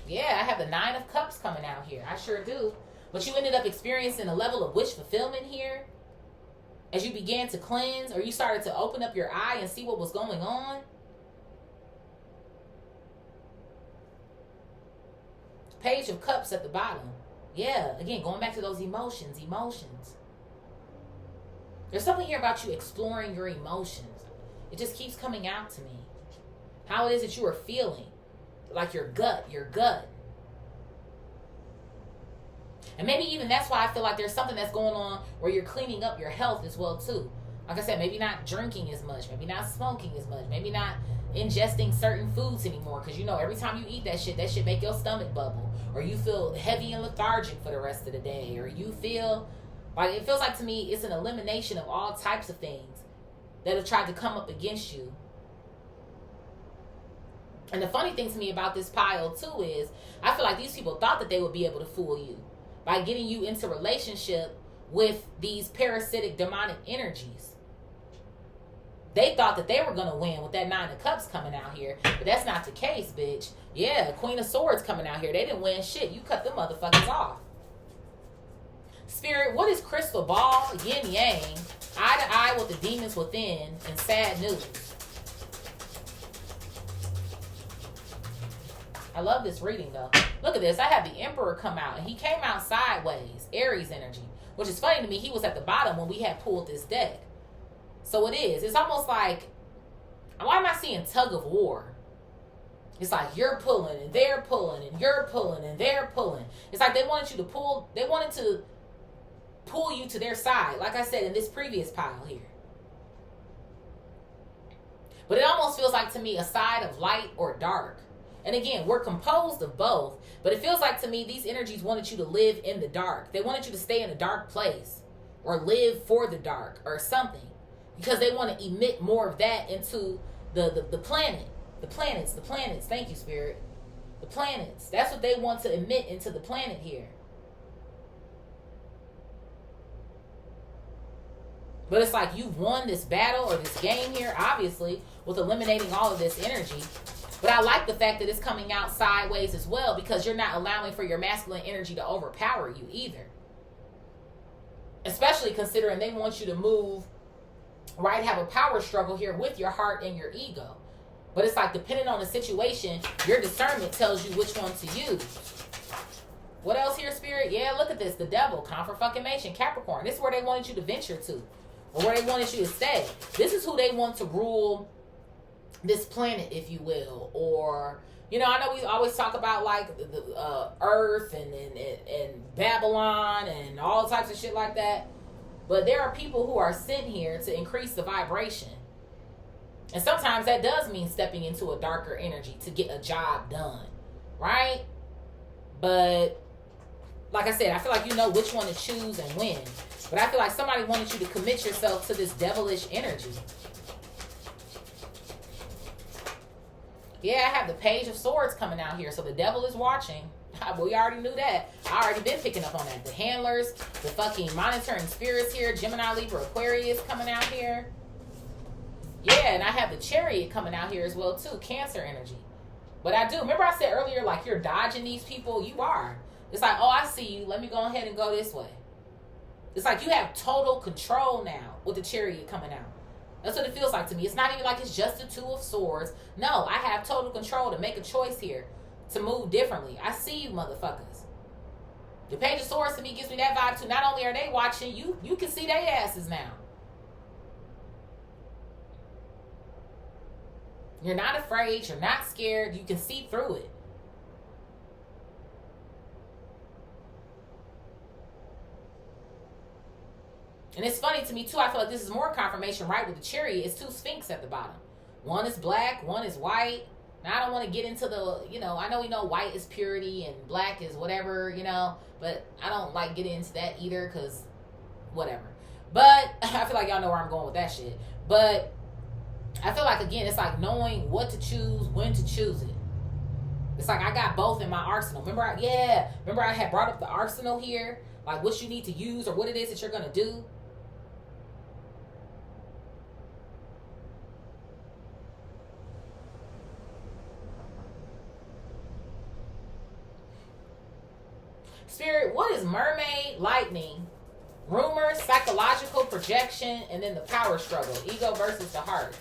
Yeah, I have the Nine of Cups coming out here. I sure do. But you ended up experiencing a level of wish fulfillment here as you began to cleanse or you started to open up your eye and see what was going on. Page of Cups at the bottom. Yeah, again, going back to those emotions. There's something here about you exploring your emotions. It just keeps coming out to me. How it is that you are feeling. Like your gut. And maybe even that's why I feel like there's something that's going on where you're cleaning up your health as well too. Like I said, maybe not drinking as much, maybe not smoking as much, maybe not ingesting certain foods anymore. Because you know, every time you eat that shit make your stomach bubble. Or you feel heavy and lethargic for the rest of the day. Or you feel like, it feels like to me, it's an elimination of all types of things that have tried to come up against you. And the funny thing to me about this pile too is, I feel like these people thought that they would be able to fool you by getting you into relationship with these parasitic demonic energies. They thought that they were going to win with that Nine of Cups coming out here. But that's not the case, bitch. Yeah, Queen of Swords coming out here. They didn't win shit. You cut them motherfuckers off. Spirit, what is crystal ball, yin yang, eye to eye with the demons within, and sad news? I love this reading though. Look at this. I have the Emperor come out and he came out sideways. Aries energy. Which is funny to me. He was at the bottom when we had pulled this deck. So it is. It's almost like, why am I seeing tug of war? It's like you're pulling and they're pulling and you're pulling and they're pulling. It's like they wanted you to pull. They wanted to pull you to their side. Like I said in this previous pile here. But it almost feels like to me a side of light or dark. And again, we're composed of both. But it feels like to me these energies wanted you to live in the dark. They wanted you to stay in a dark place. Or live for the dark or something. Because they want to emit more of that into the planet. The planets. Thank you, Spirit. The planets. That's what they want to emit into the planet here. But it's like you've won this battle or this game here, obviously, with eliminating all of this energy. But I like the fact that it's coming out sideways as well, because you're not allowing for your masculine energy to overpower you either. Especially considering they want you to move, right, have a power struggle here with your heart and your ego. But it's like, depending on the situation, your discernment tells you which one to use. What else here, Spirit? Yeah, look at this. The Devil, confirmation, Capricorn. This is where they wanted you to venture to. Or where they wanted you to stay. This is who they want to rule this planet, if you will. Or, you know, I know we always talk about like the Earth and Babylon and all types of shit like that. But there are people who are sent here to increase the vibration. And sometimes that does mean stepping into a darker energy to get a job done, right? But like I said, I feel like you know which one to choose and when. But I feel like somebody wanted you to commit yourself to this devilish energy. Yeah, I have the Page of Swords coming out here. So the devil is watching. We already knew that. I already been picking up on that. The handlers, the fucking monitoring spirits here. Gemini, Libra, Aquarius coming out here. Yeah, and I have the Chariot coming out here as well too. Cancer energy. But I do. Remember I said earlier, like, you're dodging these people? You are. It's like, oh, I see you. Let me go ahead and go this way. It's like you have total control now with the Chariot coming out. That's what it feels like to me. It's not even like it's just the Two of Swords. No, I have total control to make a choice here. To move differently. I see you, motherfuckers. The Page of Swords to me gives me that vibe too. Not only are they watching, you can see their asses now. You're not afraid. You're not scared. You can see through it. And it's funny to me too. I feel like this is more confirmation, right? With the Chariot, it's two Sphinx at the bottom. One is black, one is white. Now, I don't want to get into the, I know we know white is purity and black is whatever, but I don't like getting into that either because whatever. But I feel like y'all know where I'm going with that shit. But I feel like, again, it's like knowing what to choose, when to choose it. It's like I got both in my arsenal. Remember I had brought up the arsenal here, like what you need to use or what it is that you're going to do. Spirit, what is mermaid, lightning, rumor, psychological projection, and then the power struggle, ego versus the heart?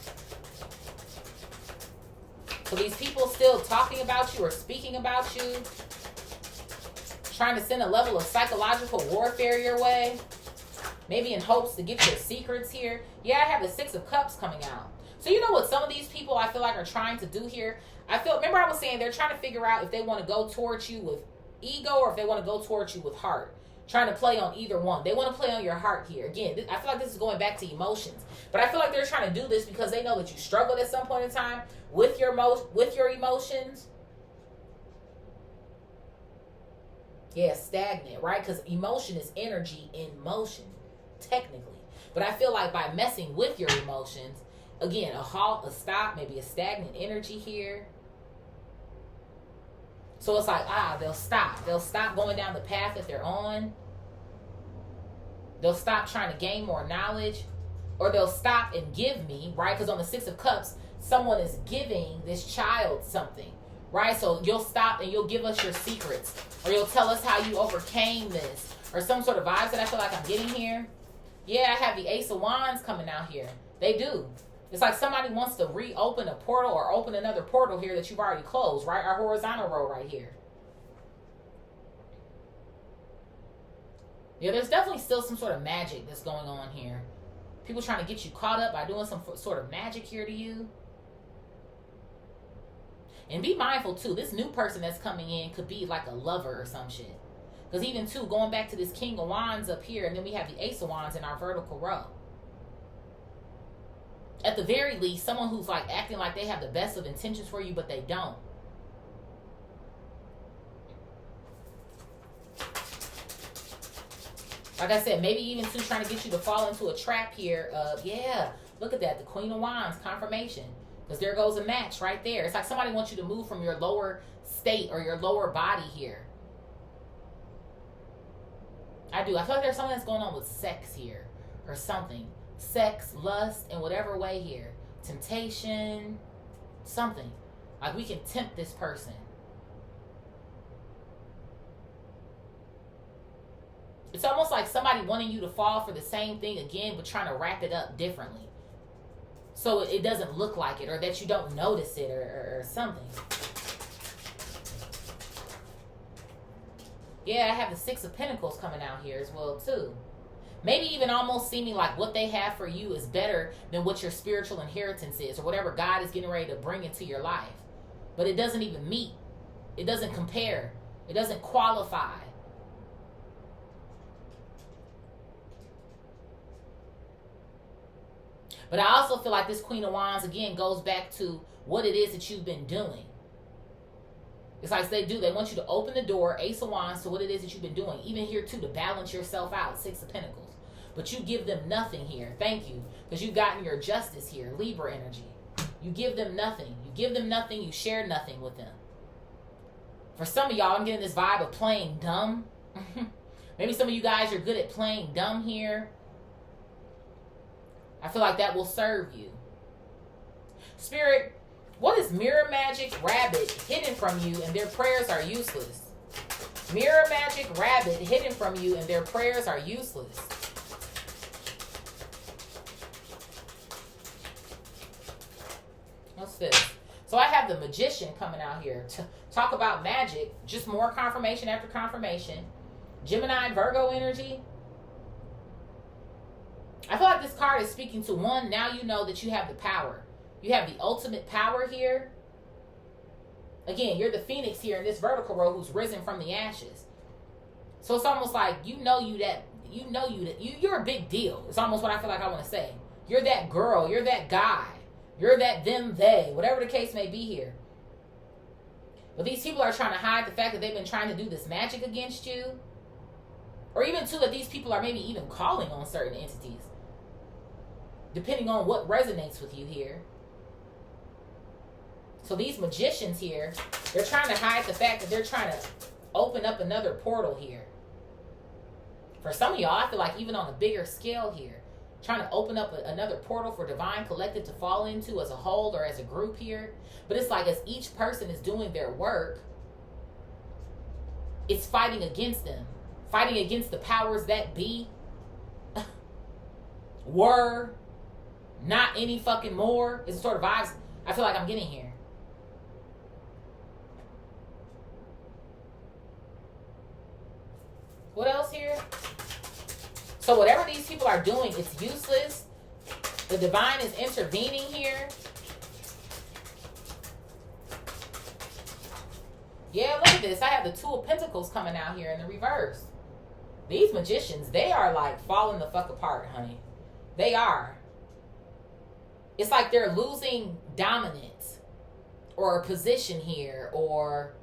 So these people still talking about you or speaking about you, trying to send a level of psychological warfare your way, maybe in hopes to get your secrets here. Yeah, I have the Six of Cups coming out. So you know what some of these people I feel like are trying to do here? Remember I was saying they're trying to figure out if they want to go towards you with ego or if they want to go towards you with heart, trying to play on either one. They want to play on your heart here. Again, I feel like this is going back to emotions, but I feel like they're trying to do this because they know that you struggled at some point in time with your emotions. Yeah, stagnant, right? Because emotion is energy in motion, technically. But I feel like by messing with your emotions, again, a halt, a stop, maybe a stagnant energy here. So it's like, they'll stop. They'll stop going down the path that they're on. They'll stop trying to gain more knowledge. Or they'll stop and give me, right? Because on the Six of Cups, someone is giving this child something, right? So you'll stop and you'll give us your secrets. Or you'll tell us how you overcame this. Or some sort of vibes that I feel like I'm getting here. Yeah, I have the Ace of Wands coming out here. They do. It's like somebody wants to reopen a portal or open another portal here that you've already closed, right? Our horizontal row right here. Yeah, there's definitely still some sort of magic that's going on here. People trying to get you caught up by doing some sort of magic here to you. And be mindful, too. This new person that's coming in could be like a lover or some shit. Because even, too, going back to this King of Wands up here, and then we have the Ace of Wands in our vertical row. At the very least, someone who's like acting like they have the best of intentions for you, but they don't. Like I said, maybe even too trying to get you to fall into a trap here of, look at that, the Queen of Wands, confirmation. Because there goes a match right there. It's like somebody wants you to move from your lower state or your lower body here. I do. I feel like there's something that's going on with sex here or something. Sex, lust, in whatever way here. Temptation, something. Like we can tempt this person. It's almost like somebody wanting you to fall for the same thing again, but trying to wrap it up differently. So it doesn't look like it, or that you don't notice it, or something. Yeah, I have the Six of Pentacles coming out here as well, too. Maybe even almost seeming like what they have for you is better than what your spiritual inheritance is, or whatever God is getting ready to bring into your life. But it doesn't even meet. It doesn't compare. It doesn't qualify. But I also feel like this Queen of Wands, again, goes back to what it is that you've been doing. It's like they want you to open the door, Ace of Wands, to what it is that you've been doing. Even here, too, to balance yourself out, Six of Pentacles. But you give them nothing here. Thank you. Because you've gotten your justice here, Libra energy. You give them nothing. You give them nothing. You share nothing with them. For some of y'all, I'm getting this vibe of playing dumb. Maybe some of you guys are good at playing dumb here. I feel like that will serve you. Spirit, what is mirror magic rabbit hidden from you and their prayers are useless? Mirror magic rabbit hidden from you and their prayers are useless. What's this? So I have the Magician coming out here to talk about magic. Just more confirmation after confirmation. Gemini and Virgo energy. I feel like this card is speaking to one. Now you know that you have the power. You have the ultimate power here. Again, you're the phoenix here in this vertical row who's risen from the ashes. So it's almost like you're a big deal. It's almost what I feel like I want to say. You're that girl. You're that guy. You're that them, they. Whatever the case may be here. But these people are trying to hide the fact that they've been trying to do this magic against you. Or even, too, that these people are maybe even calling on certain entities. Depending on what resonates with you here. So these magicians here, they're trying to hide the fact that they're trying to open up another portal here. For some of y'all, I feel like even on a bigger scale here, trying to open up another portal for Divine Collective to fall into as a whole or as a group here. But it's like as each person is doing their work, it's fighting against them. Fighting against the powers that be. Were. Not any fucking more. It's the sort of vibes I feel like I'm getting here. What else here? So whatever these people are doing, it's useless. The divine is intervening here. Yeah, look at this. I have the Two of Pentacles coming out here in the reverse. These magicians, they are like falling the fuck apart, honey. They are. It's like they're losing dominance or a position here, or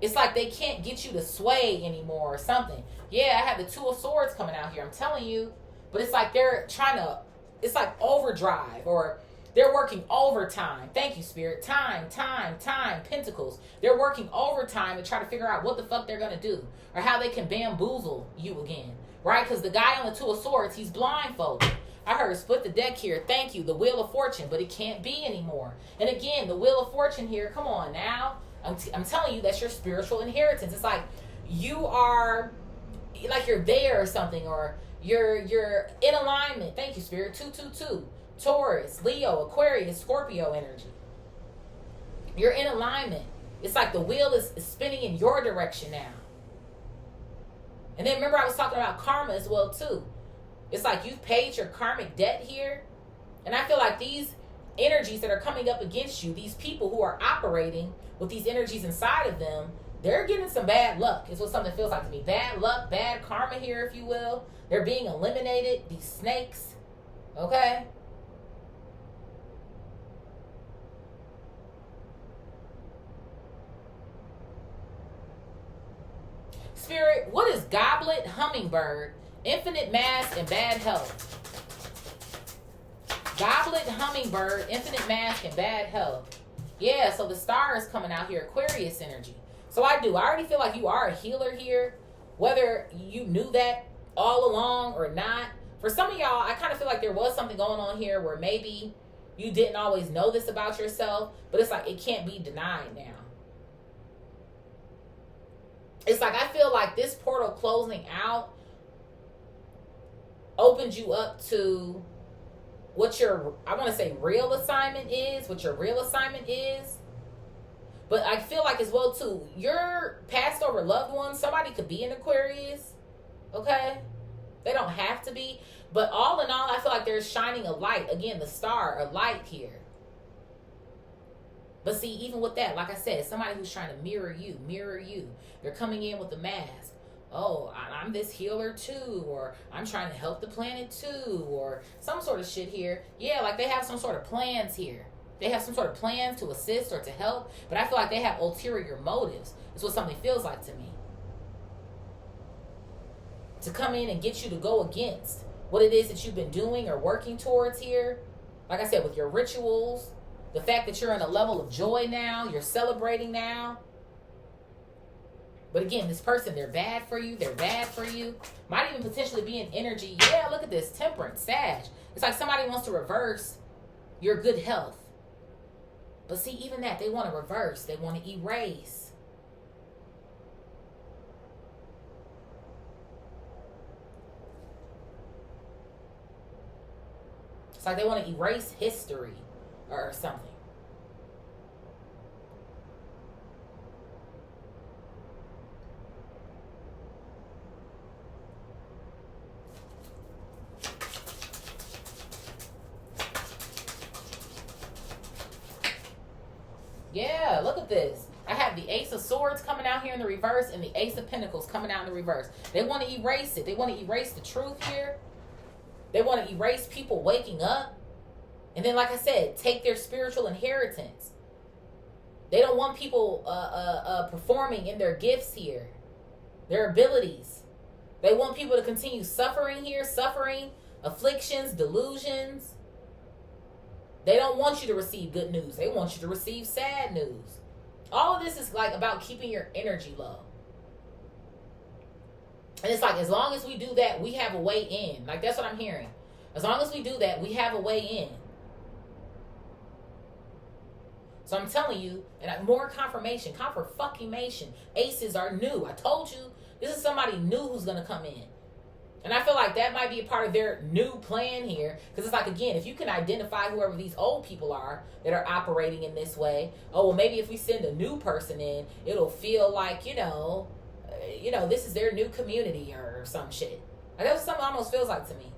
it's like they can't get you to sway anymore or something. Yeah, I have the Two of Swords coming out here. I'm telling you. But it's like they're trying to, it's like overdrive, or they're working overtime. Thank you, Spirit. Time. Pentacles. They're working overtime to try to figure out what the fuck they're going to do, or how they can bamboozle you again. Right? Because the guy on the Two of Swords, he's blindfolded. I heard split the deck here. Thank you. The Wheel of Fortune. But it can't be anymore. And again, the Wheel of Fortune here. Come on now. I'm telling you, that's your spiritual inheritance. It's like you are, like you're there or something, or you're in alignment. Thank you, Spirit. 222. Taurus, Leo, Aquarius, Scorpio energy. You're in alignment. It's like the wheel is spinning in your direction now. And then remember I was talking about karma as well too. It's like you've paid your karmic debt here. And I feel like these energies that are coming up against you, these people who are operating with these energies inside of them, they're getting some bad luck, is what something feels like to me. Bad luck, bad karma here, if you will. They're being eliminated, these snakes. Okay? Spirit, what is goblet, hummingbird, infinite mass, and bad health? Goblet, hummingbird, infinite mass, and bad health. Yeah, so the star is coming out here, Aquarius energy. So I already feel like you are a healer here, whether you knew that all along or not. For some of y'all, I kind of feel like there was something going on here where maybe you didn't always know this about yourself, but it's like it can't be denied now. It's like I feel like this portal closing out opens you up to what your, I want to say real assignment is, what your real assignment is. But I feel like as well too, your passed over loved one, somebody could be an Aquarius, okay? They don't have to be. But all in all, I feel like they're shining a light. Again, the star, a light here. But see, even with that, like I said, somebody who's trying to mirror you. They're coming in with a mask. oh, I'm this healer too, or I'm trying to help the planet too, or some sort of shit here. Yeah, like they have some sort of plans here. They have some sort of plans to assist or to help, but I feel like they have ulterior motives. That's what something feels like to me. To come in and get you to go against what it is that you've been doing or working towards here. Like I said, with your rituals, the fact that you're in a level of joy now, you're celebrating now. But again, this person, they're bad for you. They're bad for you. Might even potentially be an energy. Yeah, look at this. Temperance, Sag. It's like somebody wants to reverse your good health. But see, even that, they want to reverse. They want to erase. It's like they want to erase history or something. Yeah, look at this. I have the Ace of Swords coming out here in the reverse and the Ace of Pentacles coming out in the reverse. They want to erase it. They want to erase the truth here. They want to erase people waking up. And then, like I said, take their spiritual inheritance. They don't want people performing in their gifts here, their abilities. They want people to continue suffering here, suffering, afflictions, delusions. They don't want you to receive good news. They want you to receive sad news. All of this is like about keeping your energy low. And it's like, as long as we do that, we have a way in. Like, that's what I'm hearing. As long as we do that, we have a way in. So I'm telling you, and more confirmation, confirmation. Aces are new. I told you, this is somebody new who's going to come in. And I feel like that might be a part of their new plan here. Because it's like, again, if you can identify whoever these old people are that are operating in this way. Oh, well, maybe if we send a new person in, it'll feel like, this is their new community or some shit. Like, that's what something almost feels like to me.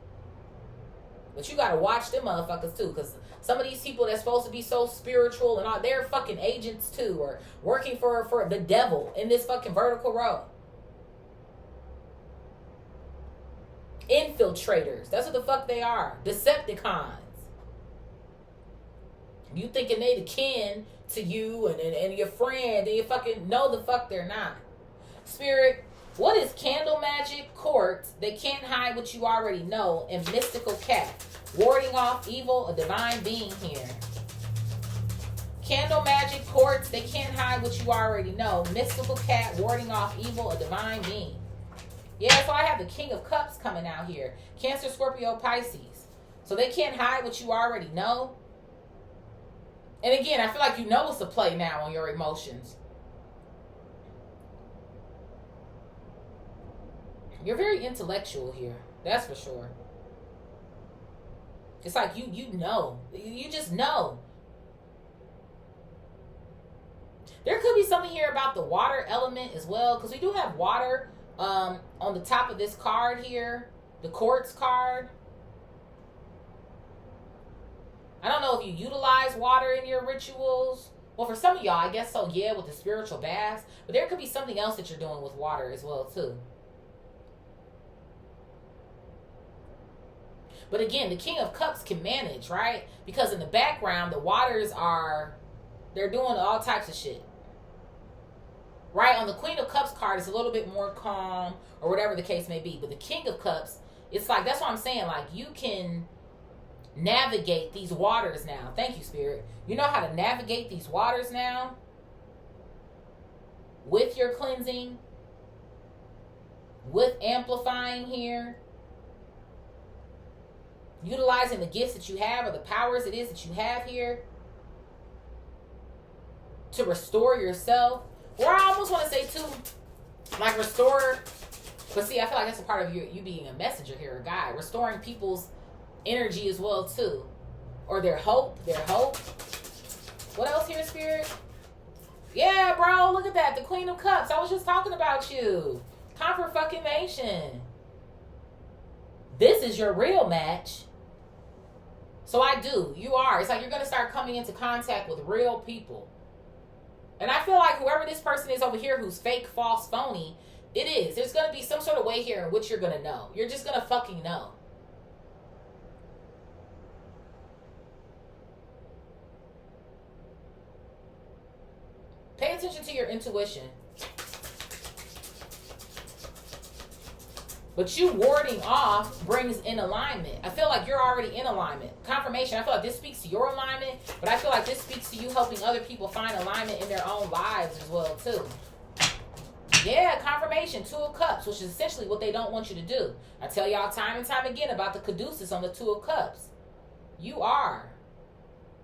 But you got to watch them motherfuckers too. Because some of these people that's supposed to be so spiritual and all, they're fucking agents too. Or working for the devil in this fucking vertical row. Infiltrators. That's what the fuck they are. Decepticons. You thinking they the kin to you and your friend and you fucking know the fuck they're not. Spirit, what is candle magic, quartz, they can't hide what you already know, and mystical cat, warding off evil, a divine being here. Candle magic, quartz, they can't hide what you already know, mystical cat, warding off evil, a divine being. Yeah, so I have the King of Cups coming out here. Cancer, Scorpio, Pisces. So they can't hide what you already know. And again, I feel like you know it's a play now on your emotions. You're very intellectual here. That's for sure. It's like you know. You just know. There could be something here about the water element as well. Because we do have water on the top of this card here. The quartz card. I don't know if you utilize water in your rituals. Well, for some of y'all, I guess so, yeah, with the spiritual baths. But there could be something else that you're doing with water as well, too. But again, the King of Cups can manage, right? Because in the background, the waters they're doing all types of shit. Right? On the Queen of Cups card, it's a little bit more calm or whatever the case may be. But the King of Cups, it's like, that's what I'm saying. Like, you can navigate these waters now. Thank you, Spirit. You know how to navigate these waters now with your cleansing, with amplifying here, utilizing the gifts that you have or the powers it is that you have here to restore yourself. Or I almost want to say too, like restore, but see, I feel like that's a part of you being a messenger here, a guide, restoring people's energy as well too, or their hope. What else here, Spirit? Yeah, bro, look at that, the Queen of Cups. I was just talking about you. Confirmation. This is your real match. So you are. It's like you're going to start coming into contact with real people. And I feel like whoever this person is over here who's fake, false, phony, It is. There's going to be some sort of way here in which you're going to know. You're just going to fucking know. Pay attention to your intuition. But you warding off brings in alignment. I feel like you're already in alignment. Confirmation. I feel like this speaks to your alignment, but I feel like this speaks to you helping other people find alignment in their own lives as well, too. Yeah, confirmation. 2 of Cups, which is essentially what they don't want you to do. I tell y'all time and time again about the caduceus on the 2 of Cups. You are.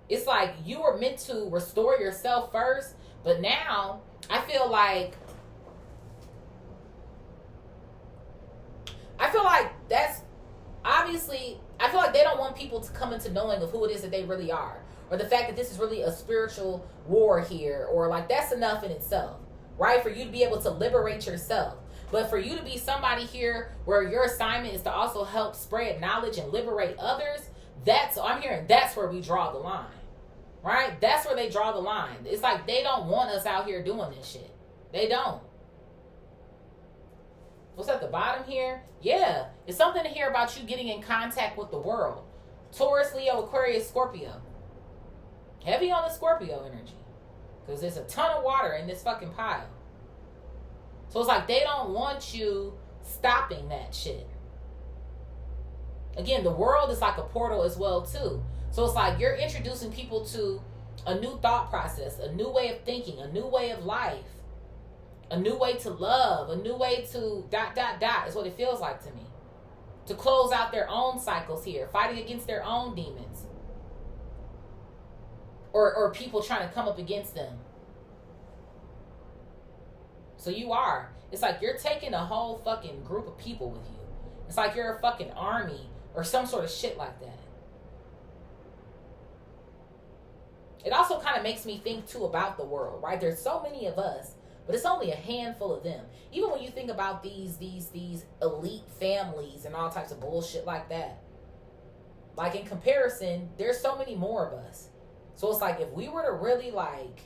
It's like you were meant to restore yourself first, but now I feel like that's obviously, I feel like they don't want people to come into knowing of who it is that they really are, or the fact that this is really a spiritual war here, or like that's enough in itself, right? For you to be able to liberate yourself. But for you to be somebody here where your assignment is to also help spread knowledge and liberate others, I'm hearing that's where we draw the line, right? That's where they draw the line. It's like they don't want us out here doing this shit. They don't. What's at the bottom here? Yeah, it's something to hear about you getting in contact with the world. Taurus, Leo, Aquarius, Scorpio. Heavy on the Scorpio energy. Because there's a ton of water in this fucking pile. So it's like they don't want you stopping that shit. Again, the world is like a portal as well, too. So it's like you're introducing people to a new thought process, a new way of thinking, a new way of life. A new way to love, a new way to ... is what it feels like to me. To close out their own cycles here, fighting against their own demons. Or people trying to come up against them. So you are. It's like you're taking a whole fucking group of people with you. It's like you're a fucking army or some sort of shit like that. It also kind of makes me think too about the world, right? There's so many of us, but it's only a handful of them. Even when you think about these elite families and all types of bullshit like that. Like in comparison, there's so many more of us. So it's like if we were to really like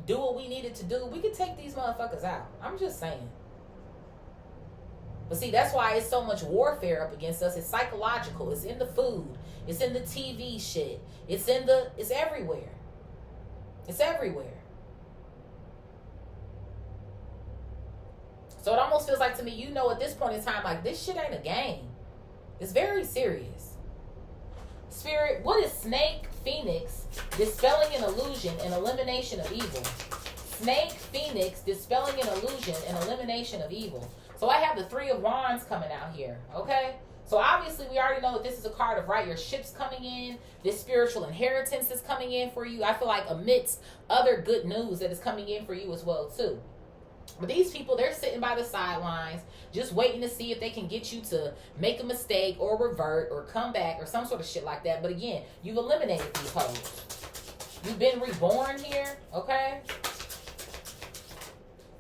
do what we needed to do, we could take these motherfuckers out. I'm just saying. But see, that's why it's so much warfare up against us. It's psychological. It's in the food. It's in the TV shit. It's everywhere. It's everywhere. So it almost feels like to me, at this point in time, like this shit ain't a game. It's very serious. Spirit, what is Snake Phoenix dispelling an illusion and elimination of evil? Snake Phoenix dispelling an illusion and elimination of evil. So I have the 3 of Wands coming out here, okay? So obviously we already know that this is a card of, right, your ship's coming in. This spiritual inheritance is coming in for you. I feel like amidst other good news that is coming in for you as well, too. But these people, they're sitting by the sidelines, just waiting to see if they can get you to make a mistake or revert or come back or some sort of shit like that. But again, you've eliminated these hoes. You've been reborn here, okay?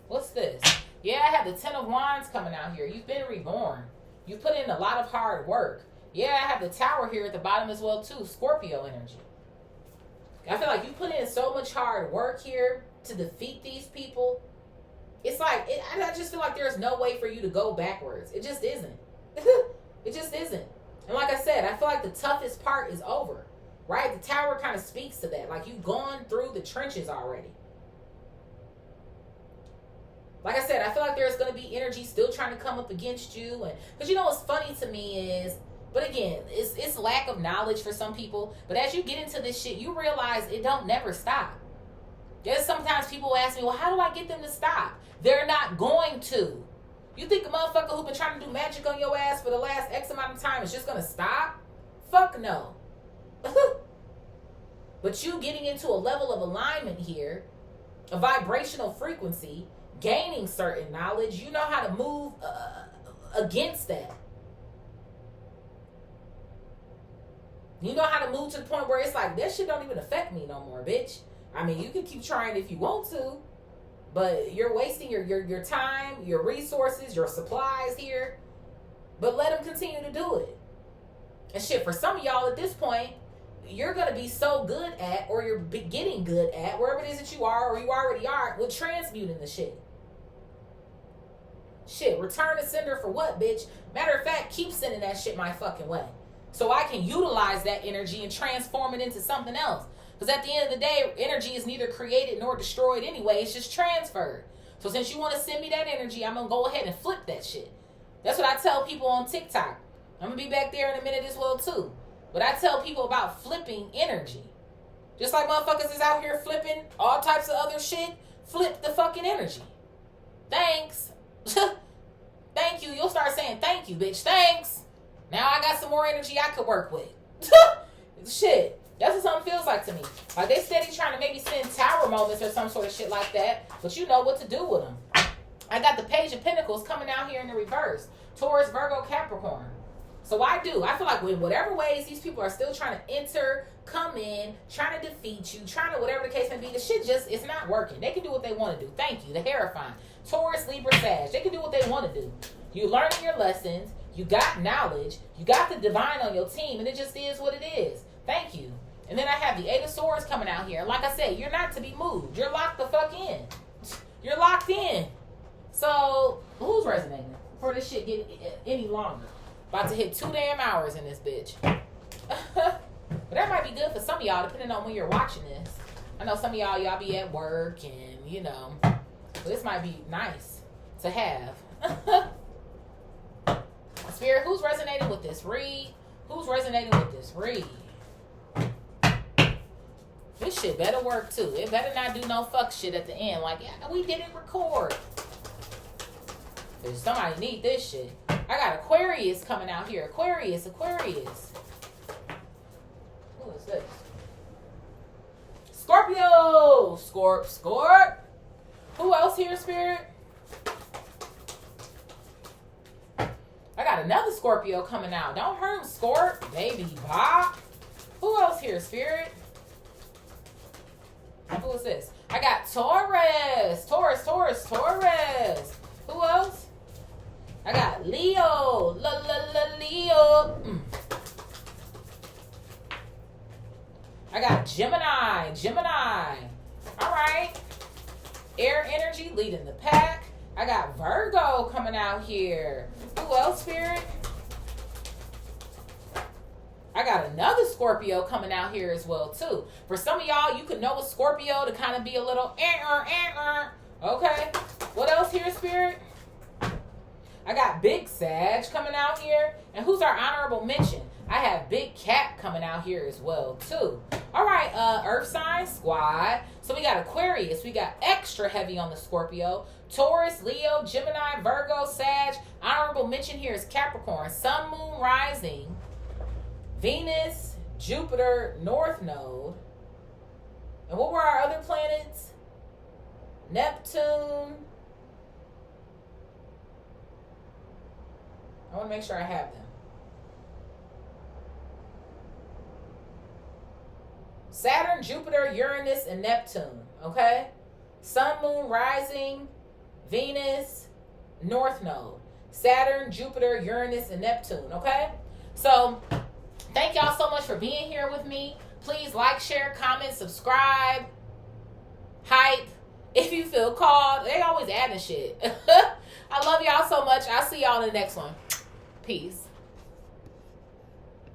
What's this? Yeah, I have the 10 of Wands coming out here. You've been reborn. You put in a lot of hard work. Yeah, I have the Tower here at the bottom as well, too. Scorpio energy. I feel like you put in so much hard work here to defeat these people. It's like, I just feel like there's no way for you to go backwards. It just isn't. It just isn't. And like I said, I feel like the toughest part is over, right? The Tower kind of speaks to that. Like you've gone through the trenches already. Like I said, I feel like there's going to be energy still trying to come up against you. And because what's funny to me is, but again, it's lack of knowledge for some people. But as you get into this shit, you realize it don't never stop. There's sometimes people ask me, well, how do I get them to stop? They're not going to. You think a motherfucker who been trying to do magic on your ass for the last X amount of time is just going to stop? Fuck no. But you getting into a level of alignment here, a vibrational frequency, gaining certain knowledge, you know how to move against that. You know how to move to the point where it's like, that shit don't even affect me no more, bitch. I mean, you can keep trying if you want to, but you're wasting your time, your resources, your supplies here. But let them continue to do it. And shit, for some of y'all at this point, you're going to be so good at, or you're getting good at, wherever it is that you are, or you already are, with transmuting the shit. Shit, return to sender for what, bitch? Matter of fact, keep sending that shit my fucking way. So I can utilize that energy and transform it into something else. Because at the end of the day, energy is neither created nor destroyed anyway. It's just transferred. So since you want to send me that energy, I'm going to go ahead and flip that shit. That's what I tell people on TikTok. I'm going to be back there in a minute as well, too. But I tell people about flipping energy. Just like motherfuckers is out here flipping all types of other shit, flip the fucking energy. Thanks. Thank you. You'll start saying thank you, bitch. Thanks. Now I got some more energy I could work with. Shit. That's what something feels like to me. Like they steady trying to maybe send tower moments or some sort of shit like that. But you know what to do with them. I got the Page of Pentacles coming out here in the reverse. Taurus, Virgo, Capricorn. So I feel like in whatever ways these people are still trying to enter, come in, trying to defeat you, trying to whatever the case may be, the shit just, it's not working. They can do what they want to do. Thank you. The Hierophant. Taurus, Libra, Sag. They can do what they want to do. You learning your lessons. You got knowledge. You got the divine on your team. And it just is what it is. Thank you. And then I have the Eight of Swords coming out here. Like I said, you're not to be moved. You're locked the fuck in. You're locked in. So, who's resonating? Before this shit get any longer. About to hit 2 damn hours in this bitch. But that might be good for some of y'all, depending on when you're watching this. I know some of y'all be at work and, you know. So this might be nice to have. Spirit, who's resonating with this read? Who's resonating with this read? This shit better work too. It better not do no fuck shit at the end. Like, yeah, we didn't record. There's somebody need this shit. I got Aquarius coming out here. Aquarius. Who is this? Scorpio. Scorp. Who else here, Spirit? I got another Scorpio coming out. Don't hurt him, Scorp. Baby Bob. Who else here, Spirit? Who is this? I got Taurus. Taurus. Who else? I got Leo. Leo. I got Gemini. All right. Air energy leading the pack. I got Virgo coming out here. Who else, Spirit? I got another Scorpio coming out here as well, too. For some of y'all, you could know a Scorpio to kind of be a little Okay. What else here, Spirit? I got Big Sag coming out here. And who's our honorable mention? I have Big Cat coming out here as well, too. All right, Earth sign squad. So we got Aquarius. We got extra heavy on the Scorpio. Taurus, Leo, Gemini, Virgo, Sag. Honorable mention here is Capricorn. Sun, Moon, Rising. Venus, Jupiter, North Node. And what were our other planets? Neptune. I want to make sure I have them. Saturn, Jupiter, Uranus, and Neptune. Okay? Sun, Moon, Rising, Venus, North Node. Saturn, Jupiter, Uranus, and Neptune. Okay? So, thank y'all so much for being here with me. Please like, share, comment, subscribe, hype. If you feel called. They always adding shit. I love y'all so much. I'll see y'all in the next one. Peace.